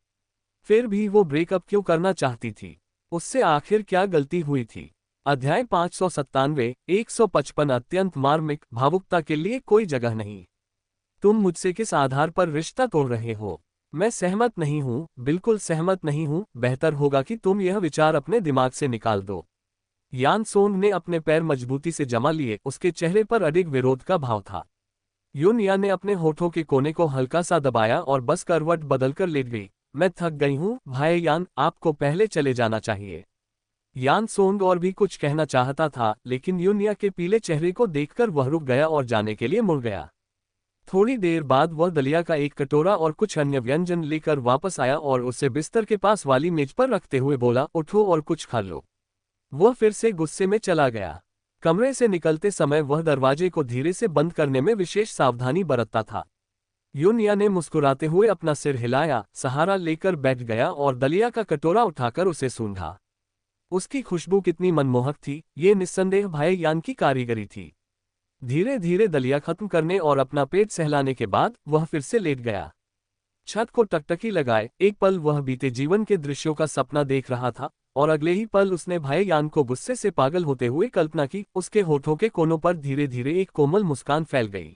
फिर भी वो ब्रेकअप क्यों करना चाहती थी? उससे आखिर क्या गलती हुई थी? अध्याय 597, 155 अत्यंत मार्मिक, भावुकता के लिए कोई जगह नहीं। तुम मुझसे किस आधार पर रिश्ता तोड़ रहे हो? मैं सहमत नहीं हूं, बिल्कुल सहमत नहीं हूं। बेहतर होगा कि तुम यह विचार अपने दिमाग से निकाल दो। यान सोंग ने अपने पैर मजबूती से जमा लिए। उसके चेहरे पर अडिग विरोध का भाव था। यून्या ने अपने होठों के कोने को हल्का सा दबाया और बस करवट बदलकर लेट गई। मैं थक गई हूं, भाई यान, आपको पहले चले जाना चाहिए। यान सोंग और भी कुछ कहना चाहता था, लेकिन यून्या के पीले चेहरे को देखकर वह रुक गया और जाने के लिए मुड़ गया। थोड़ी देर बाद वह दलिया का एक कटोरा और कुछ अन्य व्यंजन लेकर वापस आया और उसे बिस्तर के पास वाली मेज पर रखते हुए बोला, उठो और कुछ खा लो। वह फिर से गुस्से में चला गया। कमरे से निकलते समय वह दरवाजे को धीरे से बंद करने में विशेष सावधानी बरतता था। यून्या ने मुस्कुराते हुए अपना सिर हिलाया, सहारा लेकर बैठ गया और दलिया का कटोरा उठाकर उसे सूंघा। उसकी खुशबू कितनी मनमोहक थी, ये निस्संदेह भाई यान की कारीगरी थी। धीरे धीरे दलिया खत्म करने और अपना पेट सहलाने के बाद वह फिर से लेट गया। छत को टकटकी लगाए एक पल वह बीते जीवन के दृश्यों का सपना देख रहा था, और अगले ही पल उसने भाई यान को गुस्से से पागल होते हुए कल्पना की। उसके होठों के कोनों पर धीरे धीरे एक कोमल मुस्कान फैल गई।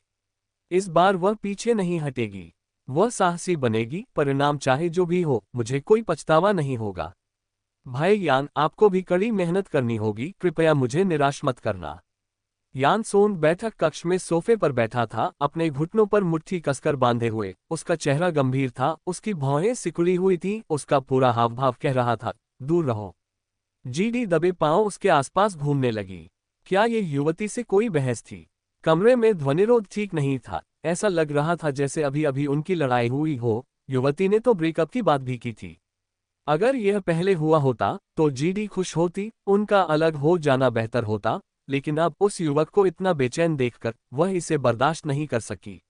इस बार वह पीछे नहीं हटेगी, वह साहसी बनेगी, परिणाम चाहे जो भी हो, मुझे कोई पछतावा नहीं होगा। भाई यान, आपको भी कड़ी मेहनत करनी होगी, कृपया मुझे निराश मत करना। यान सोन बैठक कक्ष में सोफे पर बैठा था, अपने घुटनों पर मुट्ठी कसकर बांधे हुए। उसका चेहरा गंभीर था, उसकी भौहें सिकुड़ी हुई थीं, उसका पूरा हाव भाव कह रहा था, दूर रहो। जीडी दबे पांव उसके आसपास घूमने लगी। क्या ये युवती से कोई बहस थी? कमरे में ध्वनिरोध ठीक नहीं था, ऐसा लग रहा था जैसे अभी अभी उनकी लड़ाई हुई हो। युवती ने तो ब्रेकअप की बात भी की थी। अगर यह पहले हुआ होता तो जीडी खुश होती, उनका अलग हो जाना बेहतर होता, लेकिन अब उस युवक को इतना बेचैन देखकर वह इसे बर्दाश्त नहीं कर सकी।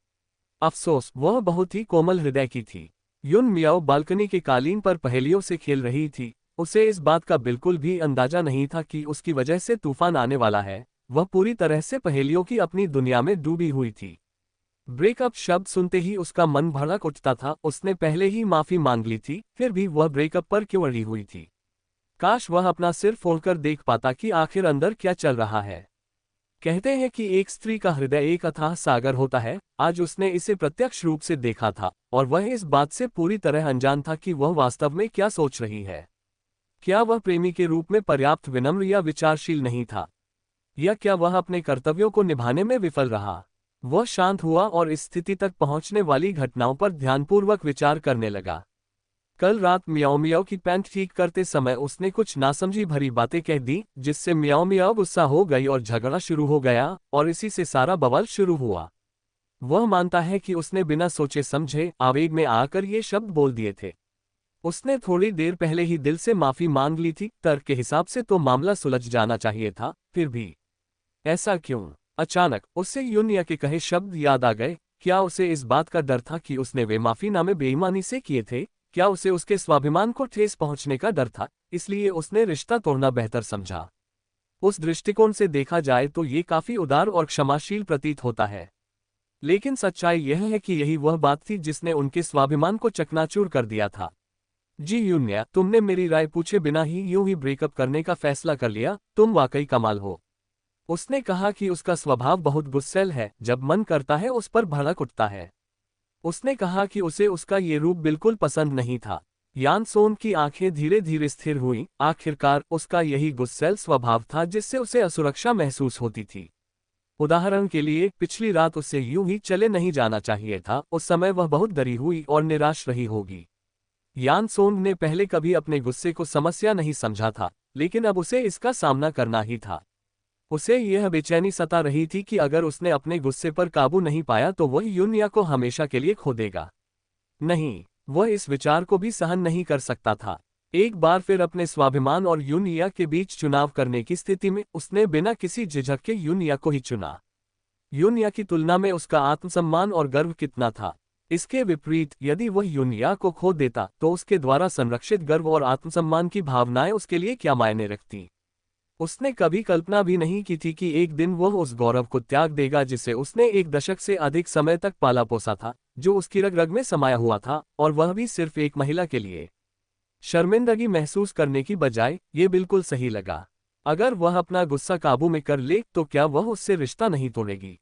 अफसोस, वह बहुत ही कोमल हृदय की थी। युन मियाओ बालकनी के कालीन पर पहेलियों से खेल रही थी। उसे इस बात का बिल्कुल भी अंदाजा नहीं था कि उसकी वजह से तूफान आने वाला है। वह पूरी तरह से पहेलियों की अपनी दुनिया में डूबी हुई थी। ब्रेकअप शब्द सुनते ही उसका मन भड़क उठता था। उसने पहले ही माफी मांग ली थी, फिर भी वह ब्रेकअप पर क्यों अड़ी हुई थी? काश वह अपना सिर फोड़कर देख पाता कि आखिर अंदर क्या चल रहा है। कहते हैं कि एक स्त्री का हृदय एक अथाह सागर होता है। आज उसने इसे प्रत्यक्ष रूप से देखा था, और वह इस बात से पूरी तरह अनजान था कि वह वास्तव में क्या सोच रही है। क्या वह प्रेमी के रूप में पर्याप्त विनम्र या विचारशील नहीं था? या क्या वह अपने कर्तव्यों को निभाने में विफल रहा? वह शांत हुआ और इस स्थिति तक पहुंचने वाली घटनाओं पर ध्यानपूर्वक विचार करने लगा। कल रात मियाओ मियाओ की पैंट ठीक करते समय उसने कुछ नासमझी भरी बातें कह दी, जिससे मियाओ मियाओ गुस्सा हो गई और झगड़ा शुरू हो गया, और इसी से सारा बवाल शुरू हुआ। वह मानता है कि उसने बिना सोचे समझे आवेग में आकर ये शब्द बोल दिए थे। उसने थोड़ी देर पहले ही दिल से माफी मांग ली थी। तर्क के हिसाब से तो मामला सुलझ जाना चाहिए था, फिर भी ऐसा क्यों? अचानक उससे युनिया के कहे शब्द याद आ गए। क्या उसे इस बात का डर था कि उसने वे माफीनामे बेईमानी से किए थे? क्या उसे उसके स्वाभिमान को ठेस पहुंचने का डर था, इसलिए उसने रिश्ता तोड़ना बेहतर समझा? उस दृष्टिकोण से देखा जाए तो ये काफी उदार और क्षमाशील प्रतीत होता है। लेकिन सच्चाई यह है कि यही वह बात थी जिसने उनके स्वाभिमान को चकनाचूर कर दिया था। जी युन्या, तुमने मेरी राय पूछे बिना ही यूं ही ब्रेकअप करने का फैसला कर लिया, तुम वाकई कमाल हो। उसने कहा कि उसका स्वभाव बहुत गुस्सैल है, जब मन करता है उस पर भड़क उठता है। उसने कहा कि उसे उसका ये रूप बिल्कुल पसंद नहीं था। यान सोन की आंखें धीरे धीरे स्थिर हुईं। आखिरकार उसका यही गुस्सैल स्वभाव था जिससे उसे असुरक्षा महसूस होती थी। उदाहरण के लिए, पिछली रात उसे यूं ही चले नहीं जाना चाहिए था। उस समय वह बहुत डरी हुई और निराश रही होगी। यान सोन ने पहले कभी अपने गुस्से को समस्या नहीं समझा था, लेकिन अब उसे इसका सामना करना ही था। उसे यह बेचैनी सता रही थी कि अगर उसने अपने गुस्से पर काबू नहीं पाया तो वह युनिया को हमेशा के लिए खो देगा। नहीं, वह इस विचार को भी सहन नहीं कर सकता था। एक बार फिर अपने स्वाभिमान और युनिया के बीच चुनाव करने की स्थिति में उसने बिना किसी झिझक के युनिया को ही चुना। युनिया की तुलना में उसका आत्मसम्मान और गर्व कितना था। इसके विपरीत, यदि वह युनिया को खो देता तो उसके द्वारा संरक्षित गर्व और आत्मसम्मान की भावनाएं उसके लिए क्या मायने रखती। उसने कभी कल्पना भी नहीं की थी कि एक दिन वह उस गौरव को त्याग देगा जिसे उसने एक दशक से अधिक समय तक पाला पोसा था, जो उसकी रग रग में समाया हुआ था, और वह भी सिर्फ एक महिला के लिए। शर्मिंदगी महसूस करने की बजाय ये बिल्कुल सही लगा। अगर वह अपना गुस्सा काबू में कर ले तो क्या वह उससे रिश्ता नहीं तोड़ेगी?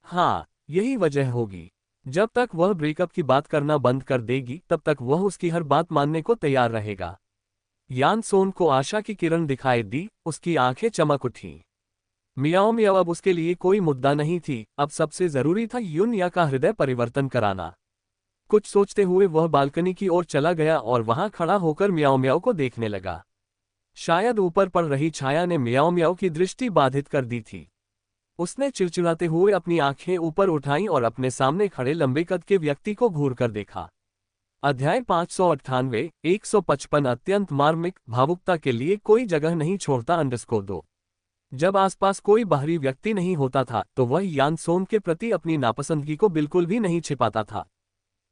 हाँ, यही वजह होगी। जब तक वह ब्रेकअप की बात करना बंद कर देगी तब तक वह उसकी हर बात मानने को तैयार रहेगा। यान सोन को आशा की किरण दिखाई दी, उसकी आंखें चमक उठीं। मियाओ मियाओ अब उसके लिए कोई मुद्दा नहीं थी, अब सबसे जरूरी था युनिया का हृदय परिवर्तन कराना। कुछ सोचते हुए वह बालकनी की ओर चला गया और वहां खड़ा होकर मियाओ मियाओ को देखने लगा। शायद ऊपर पड़ रही छाया ने मियाओ मियाओ की दृष्टि बाधित कर दी थी। उसने चिड़चिड़ाते हुए अपनी आंखें ऊपर उठाईं और अपने सामने खड़े लंबे कद के व्यक्ति को घूर कर देखा। अध्याय 598 155 अत्यंत मार्मिक भावुकता के लिए कोई जगह नहीं छोड़ता _2। जब आसपास कोई बाहरी व्यक्ति नहीं होता था तो वह यान सोन के प्रति अपनी नापसंदगी को बिल्कुल भी नहीं छिपाता था।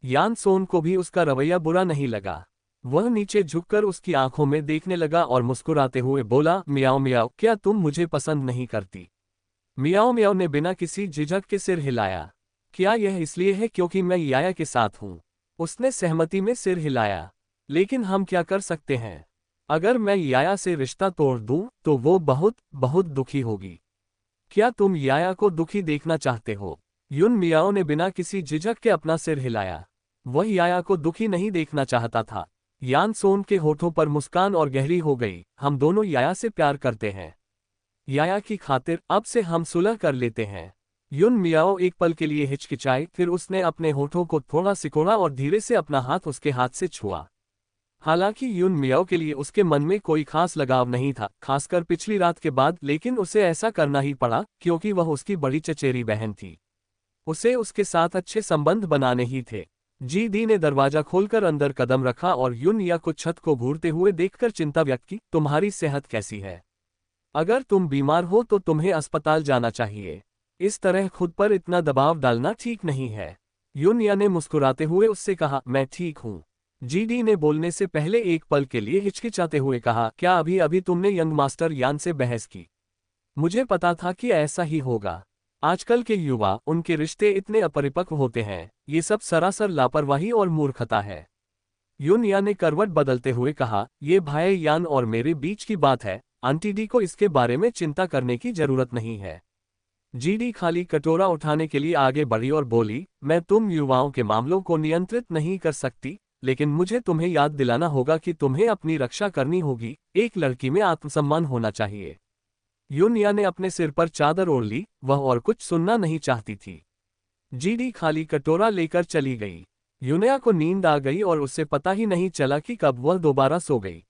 यान सोन को भी उसका रवैया बुरा नहीं लगा। वह नीचे झुककर उसकी आंखों में देखने लगा और मुस्कुराते हुए बोला, मियाओ मियाओ, क्या तुम मुझे पसंद नहीं करती? मियाओ मियाओ ने बिना किसी झिझक के सिर हिलाया। क्या यह इसलिए है क्योंकि मैं याया के साथ हूं? उसने सहमति में सिर हिलाया। लेकिन हम क्या कर सकते हैं? अगर मैं याया से रिश्ता तोड़ दूं तो वो बहुत बहुत दुखी होगी। क्या तुम याया को दुखी देखना चाहते हो? युन मियाओ ने बिना किसी झिझक के अपना सिर हिलाया। वह याया को दुखी नहीं देखना चाहता था। यान सोन के होठों पर मुस्कान और गहरी हो गई। हम दोनों याया से प्यार करते हैं। याया की खातिर अब से हम सुलह कर लेते हैं। युन मियाओ एक पल के लिए हिचकिचाई, फिर उसने अपने होठों को थोड़ा सिकोड़ा और धीरे से अपना हाथ उसके हाथ से छुआ। हालांकि युन मियाओ के लिए उसके मन में कोई खास लगाव नहीं था, खासकर पिछली रात के बाद, लेकिन उसे ऐसा करना ही पड़ा क्योंकि वह उसकी बड़ी चचेरी बहन थी। उसे उसके साथ अच्छे संबंध बनाने ही थे। जी दी ने दरवाजा खोलकर अंदर कदम रखा और युन या को छत को घूरते हुए देखकर चिंता व्यक्त की। तुम्हारी सेहत कैसी है? अगर तुम बीमार हो तो तुम्हें अस्पताल जाना चाहिए। इस तरह खुद पर इतना दबाव डालना ठीक नहीं है। युन ने मुस्कुराते हुए उससे कहा, मैं ठीक हूँ। जीडी ने बोलने से पहले एक पल के लिए हिचकिचाते हुए कहा, क्या अभी अभी तुमने यंग मास्टर यान से बहस की? मुझे पता था कि ऐसा ही होगा। आजकल के युवा, उनके रिश्ते इतने अपरिपक्व होते हैं। ये सब सरासर लापरवाही और मूर्खता है। युन ने करवट बदलते हुए कहा, ये भाई यान और मेरे बीच की बात है। आंटी डी को इसके बारे में चिंता करने की जरूरत नहीं है। जीडी खाली कटोरा उठाने के लिए आगे बढ़ी और बोली, मैं तुम युवाओं के मामलों को नियंत्रित नहीं कर सकती, लेकिन मुझे तुम्हें याद दिलाना होगा कि तुम्हें अपनी रक्षा करनी होगी। एक लड़की में आत्मसम्मान होना चाहिए। युन ने अपने सिर पर चादर ओढ़ ली। वह और कुछ सुनना नहीं चाहती थी। जीडी खाली कटोरा लेकर चली गई। युनया को नींद आ गई और उसे पता ही नहीं चला कि कब वह दोबारा सो गई।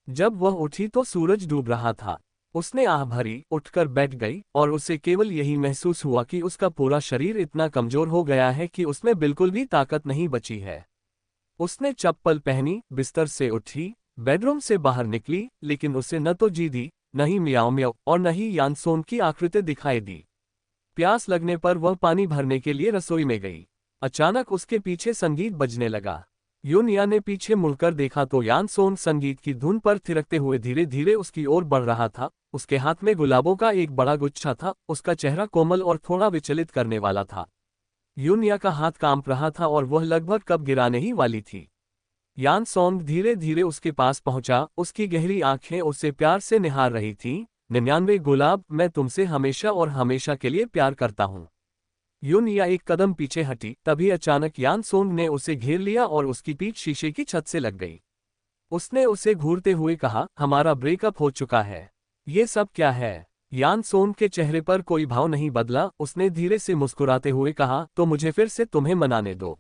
जब वह उठी तो सूरज डूब रहा था। उसने आह भरी, उठकर बैठ गई और उसे केवल यही महसूस हुआ कि उसका पूरा शरीर इतना कमजोर हो गया है कि उसमें बिल्कुल भी ताकत नहीं बची है। उसने चप्पल पहनी, बिस्तर से उठी, बेडरूम से बाहर निकली, लेकिन उसे न तो जीदी, न ही मियाओ मियाओ और न ही यानसोन की आकृति दिखाई दी। प्यास लगने पर वह पानी भरने के लिए रसोई में गई। अचानक उसके पीछे संगीत बजने लगा। युन ने पीछे मुड़कर देखा तो यानसोन संगीत की धुन पर थिरकते हुए धीरे धीरे उसकी ओर बढ़ रहा था। उसके हाथ में गुलाबों का एक बड़ा गुच्छा था। उसका चेहरा कोमल और थोड़ा विचलित करने वाला था। युन का हाथ कांप रहा था और वह लगभग कब गिराने ही वाली थी। यानसोन धीरे धीरे उसके पास पहुंचा। उसकी गहरी आंखें उसे प्यार से निहार रही थीं। 99 गुलाब, मैं तुमसे हमेशा और हमेशा के लिए प्यार करता हूं। युन एक कदम पीछे हटी, तभी अचानक यानसोन ने उसे घेर लिया और उसकी पीठ शीशे की छत से लग गई। उसने उसे घूरते हुए कहा, हमारा ब्रेकअप हो चुका है। ये सब क्या है? यानसोन के चेहरे पर कोई भाव नहीं बदला। उसने धीरे से मुस्कुराते हुए कहा, तो मुझे फिर से तुम्हें मनाने दो।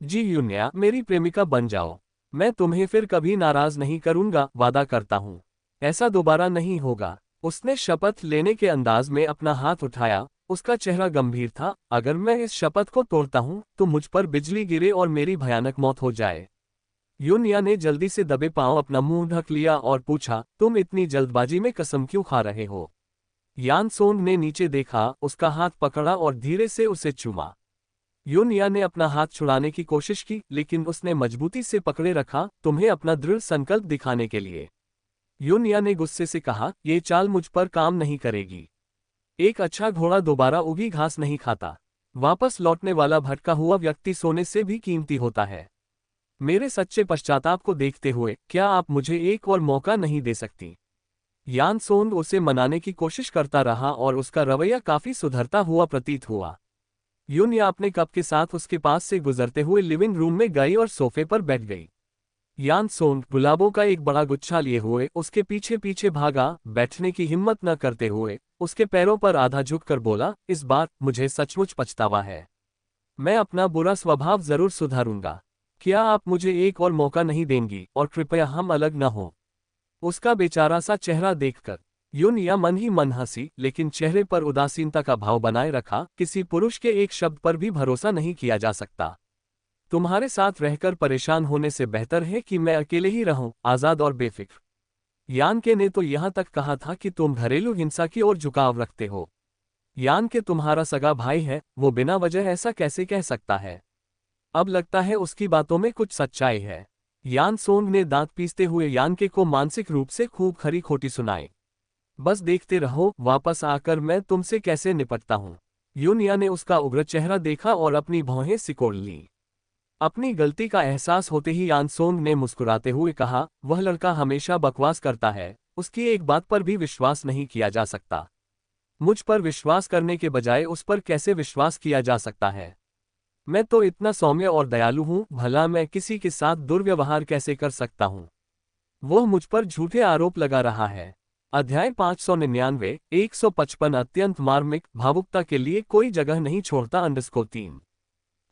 जी युन्या, मेरी प्रेमिका बन जाओ। मैं तुम्हें फिर कभी नाराज नहीं करूंगा, वादा करता हूं। ऐसा दोबारा नहीं होगा। उसने शपथ लेने के अंदाज में अपना हाथ उठाया। उसका चेहरा गंभीर था। अगर मैं इस शपथ को तोड़ता हूं तो मुझ पर बिजली गिरे और मेरी भयानक मौत हो जाए। युन ने जल्दी से दबे पांव अपना मुंह ढक लिया और पूछा, तुम इतनी जल्दबाजी में कसम क्यों खा रहे हो? यानसोन ने नीचे देखा, उसका हाथ पकड़ा और धीरे से उसे चूमा। युन ने अपना हाथ छुड़ाने की कोशिश की, लेकिन उसने मजबूती से पकड़े रखा, तुम्हें अपना दृढ़ संकल्प दिखाने के लिए। युन ने गुस्से से कहा, ये चाल मुझ पर काम नहीं करेगी। एक अच्छा घोड़ा दोबारा उगी घास नहीं खाता। वापस लौटने वाला भटका हुआ व्यक्ति सोने से भी कीमती होता है। मेरे सच्चे पश्चाताप को देखते हुए क्या आप मुझे एक और मौका नहीं दे सकती? यानसोन उसे मनाने की कोशिश करता रहा और उसका रवैया काफी सुधरता हुआ प्रतीत हुआ। युन अपने कप के साथ उसके पास से गुजरते हुए लिविंग रूम में गई और सोफे पर बैठ गई। यानसोन गुलाबों का एक बड़ा गुच्छा लिए हुए उसके पीछे पीछे भागा। बैठने की हिम्मत न करते हुए उसके पैरों पर आधा झुककर बोला, इस बार मुझे सचमुच पछतावा है। मैं अपना बुरा स्वभाव जरूर सुधारूंगा। क्या आप मुझे एक और मौका नहीं देंगी और कृपया हम अलग न हो? उसका बेचारा सा चेहरा देखकर युन मन ही मन हंसी, लेकिन चेहरे पर उदासीनता का भाव बनाए रखा। किसी पुरुष के एक शब्द पर भी भरोसा नहीं किया जा सकता। तुम्हारे साथ रहकर परेशान होने से बेहतर है कि मैं अकेले ही रहूं, आजाद और बेफिक्र। यान के ने तो यहां तक कहा था कि तुम घरेलू हिंसा की ओर झुकाव रखते हो। यान के तुम्हारा सगा भाई है, वो बिना वजह ऐसा कैसे कह सकता है? अब लगता है उसकी बातों में कुछ सच्चाई है। यान सोंग ने दांत पीसते हुए यान के को मानसिक रूप से खूब खरी खोटी सुनाई। बस देखते रहो वापस आकर मैं तुमसे कैसे निपटता हूँ। यूनिया ने उसका उग्र चेहरा देखा और अपनी भौहें सिकोड़ ली। अपनी गलती का एहसास होते ही यानसोंग ने मुस्कुराते हुए कहा, वह लड़का हमेशा बकवास करता है, उसकी एक बात पर भी विश्वास नहीं किया जा सकता। मुझ पर विश्वास करने के बजाय उस पर कैसे विश्वास किया जा सकता है? मैं तो इतना सौम्य और दयालु हूँ, भला मैं किसी के साथ दुर्व्यवहार कैसे कर सकता हूँ? वह मुझ पर झूठे आरोप लगा रहा है। अध्याय 599 155 अत्यंत मार्मिक भावुकता के लिए कोई जगह नहीं छोड़ता _ 3।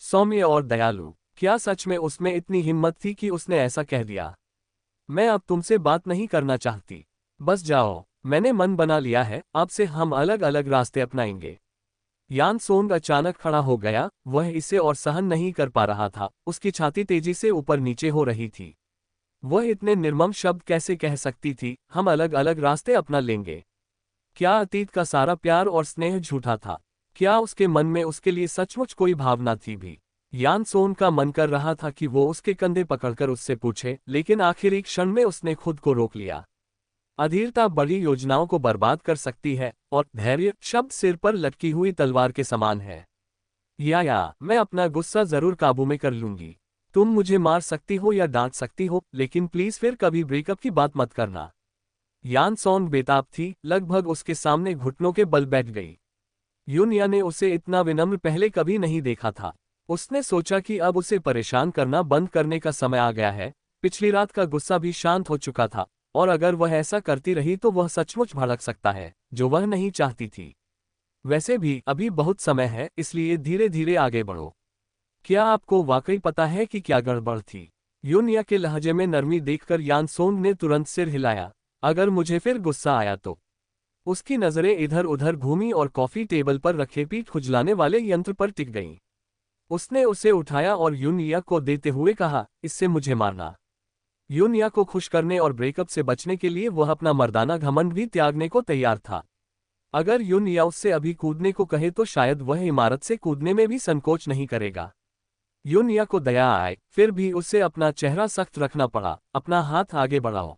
सौम्य और दयालु, क्या सच में उसमें इतनी हिम्मत थी कि उसने ऐसा कह दिया? मैं अब तुमसे बात नहीं करना चाहती। बस जाओ, मैंने मन बना लिया है, अब से हम अलग अलग रास्ते अपनाएंगे। यानसोंग अचानक खड़ा हो गया, वह इसे और सहन नहीं कर पा रहा था, उसकी छाती तेजी से ऊपर नीचे हो रही थी। वह इतने निर्मम शब्द कैसे कह सकती थी, हम अलग अलग रास्ते अपना लेंगे? क्या अतीत का सारा प्यार और स्नेह झूठा था? क्या उसके मन में उसके लिए सचमुच कोई भावना थी भी? यानसोंग का मन कर रहा था कि वो उसके कंधे पकड़कर उससे पूछे, लेकिन आखिरी क्षण में उसने खुद को रोक लिया। अधीरता बड़ी योजनाओं को बर्बाद कर सकती है, और धैर्य शब्द सिर पर लटकी हुई तलवार के समान है। या मैं अपना गुस्सा जरूर काबू में कर लूंगी। तुम मुझे मार सकती हो या डांट सकती हो, लेकिन प्लीज फिर कभी ब्रेकअप की बात मत करना। यानसोंग बेताब थी, लगभग उसके सामने घुटनों के बल बैठ गई। यूनिया ने उसे इतना विनम्र पहले कभी नहीं देखा था। उसने सोचा कि अब उसे परेशान करना बंद करने का समय आ गया है। पिछली रात का गुस्सा भी शांत हो चुका था, और अगर वह ऐसा करती रही तो वह सचमुच भड़क सकता है, जो वह नहीं चाहती थी। वैसे भी अभी बहुत समय है, इसलिए धीरे धीरे आगे बढ़ो। क्या आपको वाकई पता है कि क्या गड़बड़ थी? यूनिया के लहजे में नरमी देखकर यानसोंग ने तुरंत सिर हिलाया। अगर मुझे फिर गुस्सा आया तो? उसकी नजरें इधर उधर घूमी और कॉफी टेबल पर रखे पीठ खुजलाने वाले यंत्र पर टिक गईं। उसने उसे उठाया और यूनिया को देते हुए कहा, इससे मुझे मारना। यूनिया को खुश करने और ब्रेकअप से बचने के लिए वह अपना मर्दाना घमंड भी त्यागने को तैयार था। अगर यूनिया उससे अभी कूदने को कहे तो शायद वह इमारत से कूदने में भी संकोच नहीं करेगा। यूनिया को दया आए, फिर भी उसे अपना चेहरा सख्त रखना पड़ा। अपना हाथ आगे बढ़ाओ।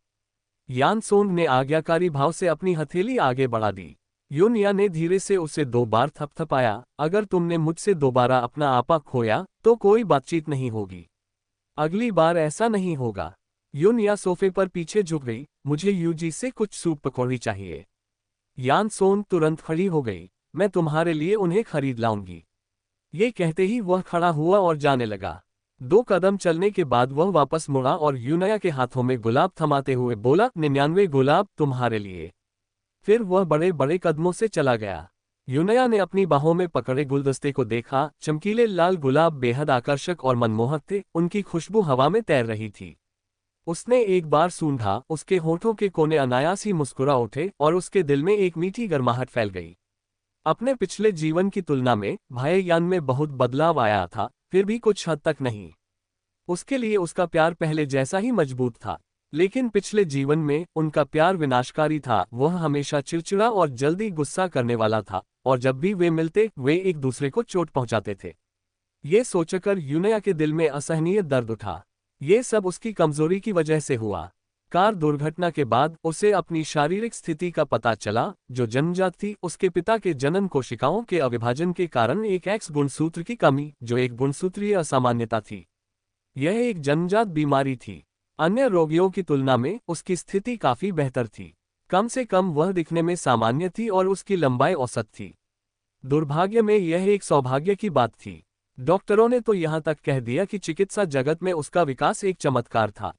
यानसोंग ने आज्ञाकारी भाव से अपनी हथेली आगे बढ़ा दी। यूनिया ने धीरे से उसे 2 बार थपथपाया। अगर तुमने मुझसे दोबारा अपना आपा खोया तो कोई बातचीत नहीं होगी। अगली बार ऐसा नहीं होगा। यूनिया सोफे पर पीछे झुक गई। मुझे यूजी से कुछ सूप पकौड़ी चाहिए। यानसोंग तुरंत खड़ी हो गई। मैं तुम्हारे लिए उन्हें खरीद लाऊंगी। ये कहते ही वह खड़ा हुआ और जाने लगा। 2 कदम चलने के बाद वह वापस मुड़ा और यूनिया के हाथों में गुलाब थमाते हुए बोला, 99 गुलाब तुम्हारे लिए। फिर वह बड़े बड़े कदमों से चला गया। यूनिया ने अपनी बाहों में पकड़े गुलदस्ते को देखा। चमकीले लाल गुलाब बेहद आकर्षक और मनमोहक थे, उनकी खुशबू हवा में तैर रही थी। उसने एक बार सूंघा, उसके होठों के कोने अनायास ही मुस्कुरा उठे और उसके दिल में एक मीठी गर्माहट फैल गई। अपने पिछले जीवन की तुलना में भाई यान में बहुत बदलाव आया था, फिर भी कुछ हद तक नहीं। उसके लिए उसका प्यार पहले जैसा ही मजबूत था, लेकिन पिछले जीवन में उनका प्यार विनाशकारी था। वह हमेशा चिड़चिड़ा और जल्दी गुस्सा करने वाला था, और जब भी वे मिलते वे एक दूसरे को चोट पहुंचाते थे। ये सोचकर यूनिया के दिल में असहनीय दर्द उठा। ये सब उसकी कमजोरी की वजह से हुआ। कार दुर्घटना के बाद उसे अपनी शारीरिक स्थिति का पता चला, जो जन्मजात थी। उसके पिता के जनन कोशिकाओं के अविभाजन के कारण एक एक्स गुणसूत्र की कमी, जो एक गुणसूत्रीय असामान्यता थी। यह एक जन्मजात बीमारी थी। अन्य रोगियों की तुलना में उसकी स्थिति काफी बेहतर थी। कम से कम वह दिखने में सामान्य थी और उसकी लंबाई औसत थी। दुर्भाग्य में यह एक सौभाग्य की बात थी। डॉक्टरों ने तो यहाँ तक कह दिया कि चिकित्सा जगत में उसका विकास एक चमत्कार था।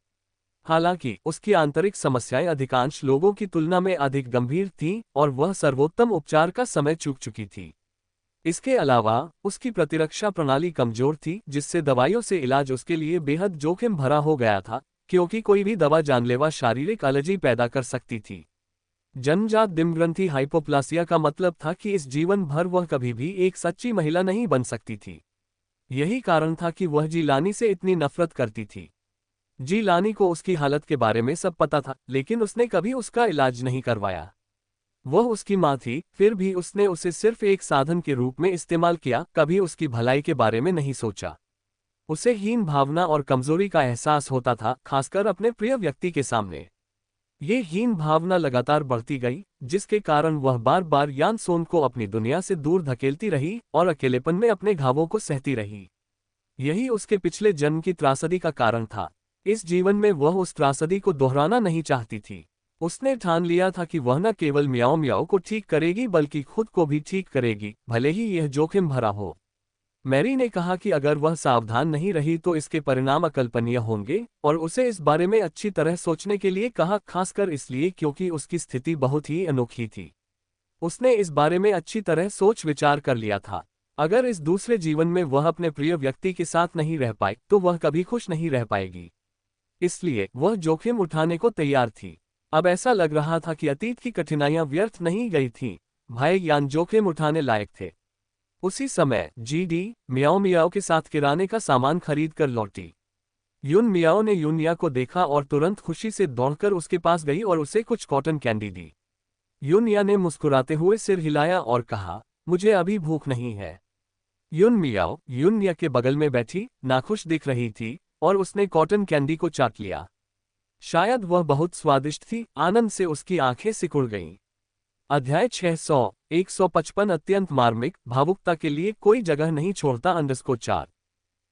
हालांकि उसकी आंतरिक समस्याएं अधिकांश लोगों की तुलना में अधिक गंभीर थीं और वह सर्वोत्तम उपचार का समय चूक चुकी थी। इसके अलावा उसकी प्रतिरक्षा प्रणाली कमजोर थी, जिससे दवाइयों से इलाज उसके लिए बेहद जोखिम भरा हो गया था, क्योंकि कोई भी दवा जानलेवा शारीरिक एलर्जी पैदा कर सकती थी। जन्मजात डिम्बग्रंथि हाइपोप्लासिया का मतलब था कि इस जीवन भर वह कभी भी एक सच्ची महिला नहीं बन सकती थी। यही कारण था कि वह जीलानी से इतनी नफरत करती थी। जीलानी को उसकी हालत के बारे में सब पता था, लेकिन उसने कभी उसका इलाज नहीं करवाया। वह उसकी माँ थी, फिर भी उसने उसे सिर्फ एक साधन के रूप में इस्तेमाल किया, कभी उसकी भलाई के बारे में नहीं सोचा। उसे हीन भावना और कमजोरी का एहसास होता था, खासकर अपने प्रिय व्यक्ति के सामने। ये हीन भावना लगातार बढ़ती गई, जिसके कारण वह बार बार यान सोंग को अपनी दुनिया से दूर धकेलती रही और अकेलेपन में अपने घावों को सहती रही। यही उसके पिछले जन्म की त्रासदी का कारण था। इस जीवन में वह उस त्रासदी को दोहराना नहीं चाहती थी। उसने ठान लिया था कि वह न केवल मियाओ मियाओ को ठीक करेगी बल्कि खुद को भी ठीक करेगी, भले ही यह जोखिम भरा हो। मैरी ने कहा कि अगर वह सावधान नहीं रही तो इसके परिणाम अकल्पनीय होंगे और उसे इस बारे में अच्छी तरह सोचने के लिए कहा, खासकर इसलिए क्योंकि उसकी स्थिति बहुत ही अनोखी थी। उसने इस बारे में अच्छी तरह सोच विचार कर लिया था। अगर इस दूसरे जीवन में वह अपने प्रिय व्यक्ति के साथ नहीं रह पाई तो वह कभी खुश नहीं रह पाएगी। इसलिए वह जोखिम उठाने को तैयार थी। अब ऐसा लग रहा था कि अतीत की कठिनाइयां व्यर्थ नहीं गई थीं। भाई यान जोखिम उठाने लायक थे। उसी समय जीडी मियाओ मियाओ के साथ किराने का सामान खरीद कर लौटी। युन मियाओ ने युनिया को देखा और तुरंत खुशी से दौड़कर उसके पास गई और उसे कुछ कॉटन कैंडी दी। युनिया ने मुस्कुराते हुए सिर हिलाया और कहा, मुझे अभी भूख नहीं है। युन मियाओ युनिया के बगल में बैठी नाखुश दिख रही थी और उसने कॉटन कैंडी को चाट लिया। शायद वह बहुत स्वादिष्ट थी। आनंद से उसकी आंखें सिकुड़ गईं। अध्याय 155 अत्यंत मार्मिक भावुकता के लिए कोई जगह नहीं छोड़ता _4।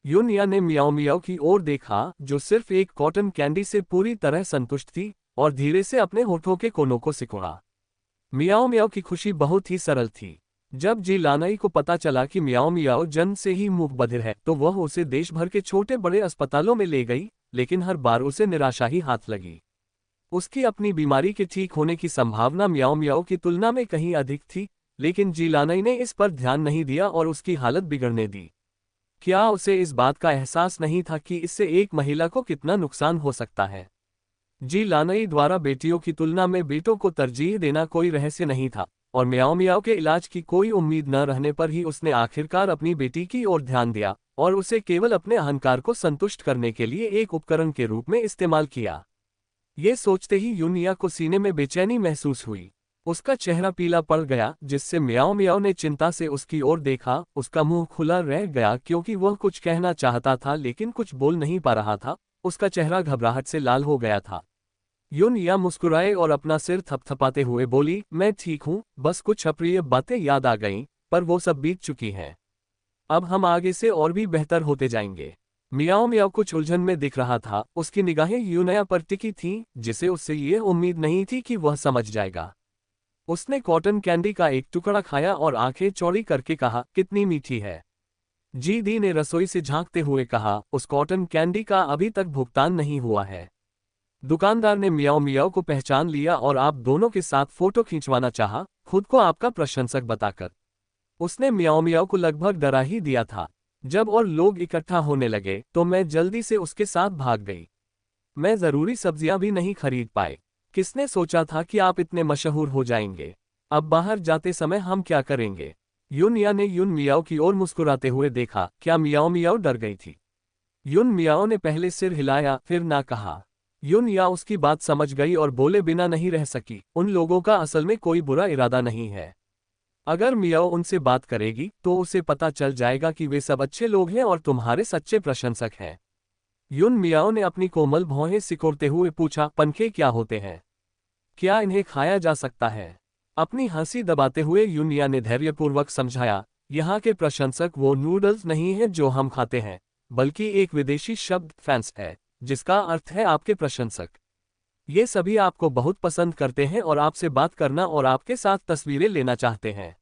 युनिया ने मियाओ मियाओ की ओर देखा, जो सिर्फ एक कॉटन कैंडी से पूरी तरह संतुष्ट थी, और धीरे से अपने होठों के कोनों को सिकोड़ा। मियाओ मियाओ की खुशी बहुत ही सरल थी। जब जी लानई को पता चला कि मियाओ मियाओ जन्म से ही मूक बधिर है तो वह उसे देश भर के छोटे बड़े अस्पतालों में ले गई, लेकिन हर बार उसे निराशा ही हाथ लगी। उसकी अपनी बीमारी के ठीक होने की संभावना मियाओ मियाओ की तुलना में कहीं अधिक थी, लेकिन जी लानई ने इस पर ध्यान नहीं दिया और उसकी हालत बिगड़ने दी। क्या उसे इस बात का एहसास नहीं था कि इससे एक महिला को कितना नुकसान हो सकता है? जी लानई द्वारा बेटियों की तुलना में बेटों को तरजीह देना कोई रहस्य नहीं था, और मियाओ मियाओ के इलाज की कोई उम्मीद न रहने पर ही उसने आखिरकार अपनी बेटी की ओर ध्यान दिया और उसे केवल अपने अहंकार को संतुष्ट करने के लिए एक उपकरण के रूप में इस्तेमाल किया। ये सोचते ही युनिया को सीने में बेचैनी महसूस हुई। उसका चेहरा पीला पड़ गया, जिससे मियाओ मियाओ ने चिंता से उसकी ओर देखा। उसका मुंह खुला रह गया क्योंकि वह कुछ कहना चाहता था लेकिन कुछ बोल नहीं पा रहा था। उसका चेहरा घबराहट से लाल हो गया था। युनिया मुस्कुराए और अपना सिर थपथपाते हुए बोली, मैं ठीक हूँ, बस कुछ अप्रिय बातें याद आ गईं, पर वो सब बीत चुकी हैं। अब हम आगे से और भी बेहतर होते जाएंगे। मियाओ मियाओ कुछ उलझन में दिख रहा था। उसकी निगाहें युनिया पर टिकी थीं, जिसे उससे ये उम्मीद नहीं थी कि वह समझ जाएगा। उसने कॉटन कैंडी का एक टुकड़ा खाया और आंखें चौड़ी करके कहा, कितनी मीठी है। जी दी ने रसोई से झांकते हुए कहा, उस कॉटन कैंडी का अभी तक भुगतान नहीं हुआ है। दुकानदार ने मियाओ मियाओ को पहचान लिया और आप दोनों के साथ फोटो खींचवाना चाहा, खुद को आपका प्रशंसक बताकर। उसने मियाओ मियाओ को लगभग डरा ही दिया था। जब और लोग इकट्ठा होने लगे तो मैं जल्दी से उसके साथ भाग गई। मैं जरूरी सब्जियां भी नहीं खरीद पाए। किसने सोचा था कि आप इतने मशहूर हो जाएंगे। अब बाहर जाते समय हम क्या करेंगे? युनिया ने युन मियाओ की ओर मुस्कुराते हुए देखा। क्या मियाओ मियाओ डर गई थी? युन मियाओ ने पहले सिर हिलाया, फिर ना कहा। युनिया उसकी बात समझ गई और बोले बिना नहीं रह सकी, उन लोगों का असल में कोई बुरा इरादा नहीं है। अगर मियाओ उनसे बात करेगी तो उसे पता चल जाएगा कि वे सब अच्छे लोग हैं और तुम्हारे सच्चे प्रशंसक हैं। युन मियाओ ने अपनी कोमल भौहें सिकोड़ते हुए पूछा, पंखे क्या होते हैं? क्या इन्हें खाया जा सकता है? अपनी हंसी दबाते हुए युनिया ने धैर्यपूर्वक समझाया, यहाँ के प्रशंसक वो नूडल्स नहीं हैं जो हम खाते हैं, बल्कि एक विदेशी शब्द फैंस है, जिसका अर्थ है आपके प्रशंसक। ये सभी आपको बहुत पसंद करते हैं और आपसे बात करना और आपके साथ तस्वीरें लेना चाहते हैं।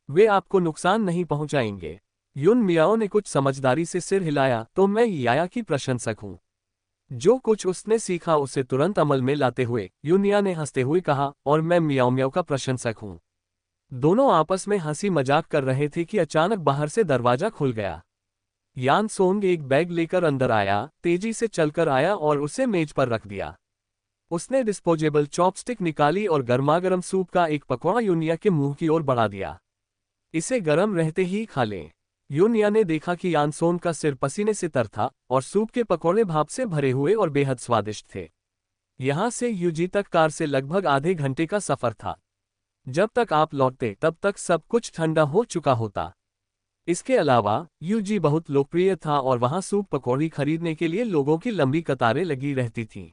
वे आपको नुकसान नहीं पहुंचाएंगे। युन मियाओ ने कुछ समझदारी से सिर हिलाया, तो मैं याया की प्रशंसक हूं। जो कुछ उसने सीखा उसे तुरंत अमल में लाते हुए युनिया ने हंसते हुए कहा, और मैं मियाओ मियाओ का प्रशंसक हूं। दोनों आपस में हंसी मजाक कर रहे थे कि अचानक बाहर से दरवाजा खुल गया। यान सोंग एक बैग लेकर अंदर आया, तेजी से चलकर आया और उसे मेज पर रख दिया। उसने डिस्पोजेबल चॉपस्टिक निकाली और गर्मागर्म सूप का एक पकौड़ा युनिया के मुंह की ओर बढ़ा दिया। इसे गर्म रहते ही खा लें। युनिया ने देखा कि यान सोंग का सिर पसीने से तर था और सूप के पकौड़े भाप से भरे हुए और बेहद स्वादिष्ट थे। यहां से यूजी तक कार से लगभग आधे घंटे का सफर था। जब तक आप लौटते तब तक सब कुछ ठंडा हो चुका होता। इसके अलावा यूजी बहुत लोकप्रिय था और वहां सूप पकौड़ी खरीदने के लिए लोगों की लंबी कतारें लगी रहती थीं।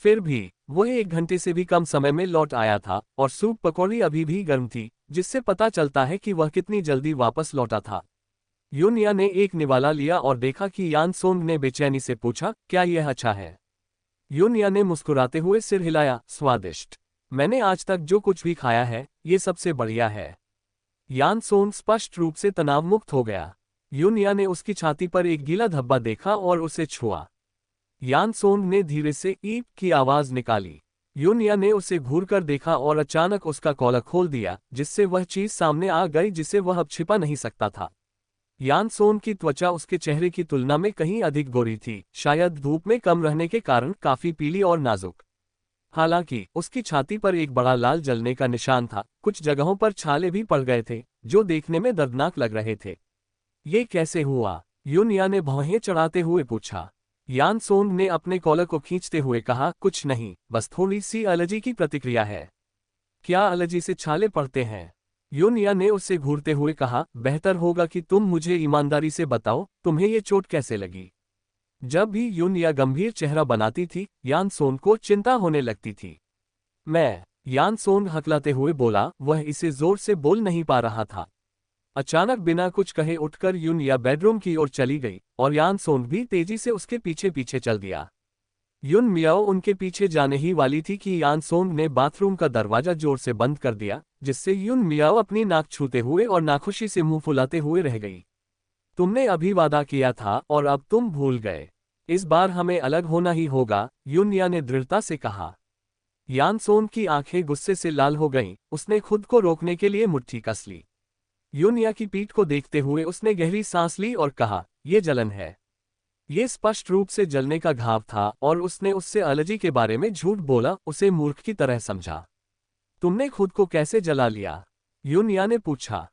फिर भी वह 1 घंटे से भी कम समय में लौट आया था और सूप पकौड़ी अभी भी गर्म थी, जिससे पता चलता है कि वह कितनी जल्दी वापस लौटा था। यूनिया ने एक निवाला लिया और देखा कि यान सोंग ने बेचैनी से पूछा, क्या यह अच्छा है? यूनिया ने मुस्कुराते हुए सिर हिलाया, स्वादिष्ट। मैंने आज तक जो कुछ भी खाया है, ये सबसे बढ़िया है। यान सोंग स्पष्ट रूप से तनावमुक्त हो गया। यूनिया ने उसकी छाती पर एक गीला धब्बा देखा और उसे छुआ। यान सोंग ने धीरे से ईप की आवाज निकाली। यूनिया ने उसे घूरकर देखा और अचानक उसका कॉलर खोल दिया, जिससे वह चीज सामने आ गई जिसे वह अब छिपा नहीं सकता था। यान सोंग की त्वचा उसके चेहरे की तुलना में कहीं अधिक गोरी थी, शायद धूप में कम रहने के कारण काफी पीली और नाजुक। हालांकि उसकी छाती पर एक बड़ा लाल जलने का निशान था, कुछ जगहों पर छाले भी पड़ गए थे, जो देखने में दर्दनाक लग रहे थे। ये कैसे हुआ? यूनिया ने भौहें चढ़ाते हुए पूछा। यान सोंग ने अपने कॉलर को खींचते हुए कहा, कुछ नहीं, बस थोड़ी सी एलर्जी की प्रतिक्रिया है। क्या एलर्जी से छाले पड़ते हैं? यूनिया ने उससे घूरते हुए कहा, बेहतर होगा कि तुम मुझे ईमानदारी से बताओ, तुम्हें ये चोट कैसे लगी? जब भी यूनिया गंभीर चेहरा बनाती थी, यान सोंग को चिंता होने लगती थी। यान सोंग हकलाते हुए बोला, वह इसे जोर से बोल नहीं पा रहा था। अचानक बिना कुछ कहे उठकर यूनिया बेडरूम की ओर चली गई और यान सोंग भी तेजी से उसके पीछे पीछे चल दिया। युन मियाओ उनके पीछे जाने ही वाली थी कि यान सोंग ने बाथरूम का दरवाजा जोर से बंद कर दिया, जिससे युन मियाओ अपनी नाक छूते हुए और नाखुशी से मुंह फुलाते हुए रह गई। तुमने अभी वादा किया था और अब तुम भूल गए। इस बार हमें अलग होना ही होगा, यूनिया ने दृढ़ता से कहा। यान सोंग की आंखें गुस्से से लाल हो गईं, उसने खुद को रोकने के लिए मुट्ठी कस ली। यूनिया की पीठ को देखते हुए उसने गहरी सांस ली और कहा, यह जलन है। ये स्पष्ट रूप से जलने का घाव था और उसने उससे एलर्जी के बारे में झूठ बोला, उसे मूर्ख की तरह समझा। तुमने खुद को कैसे जला लिया? यूनिया ने पूछा।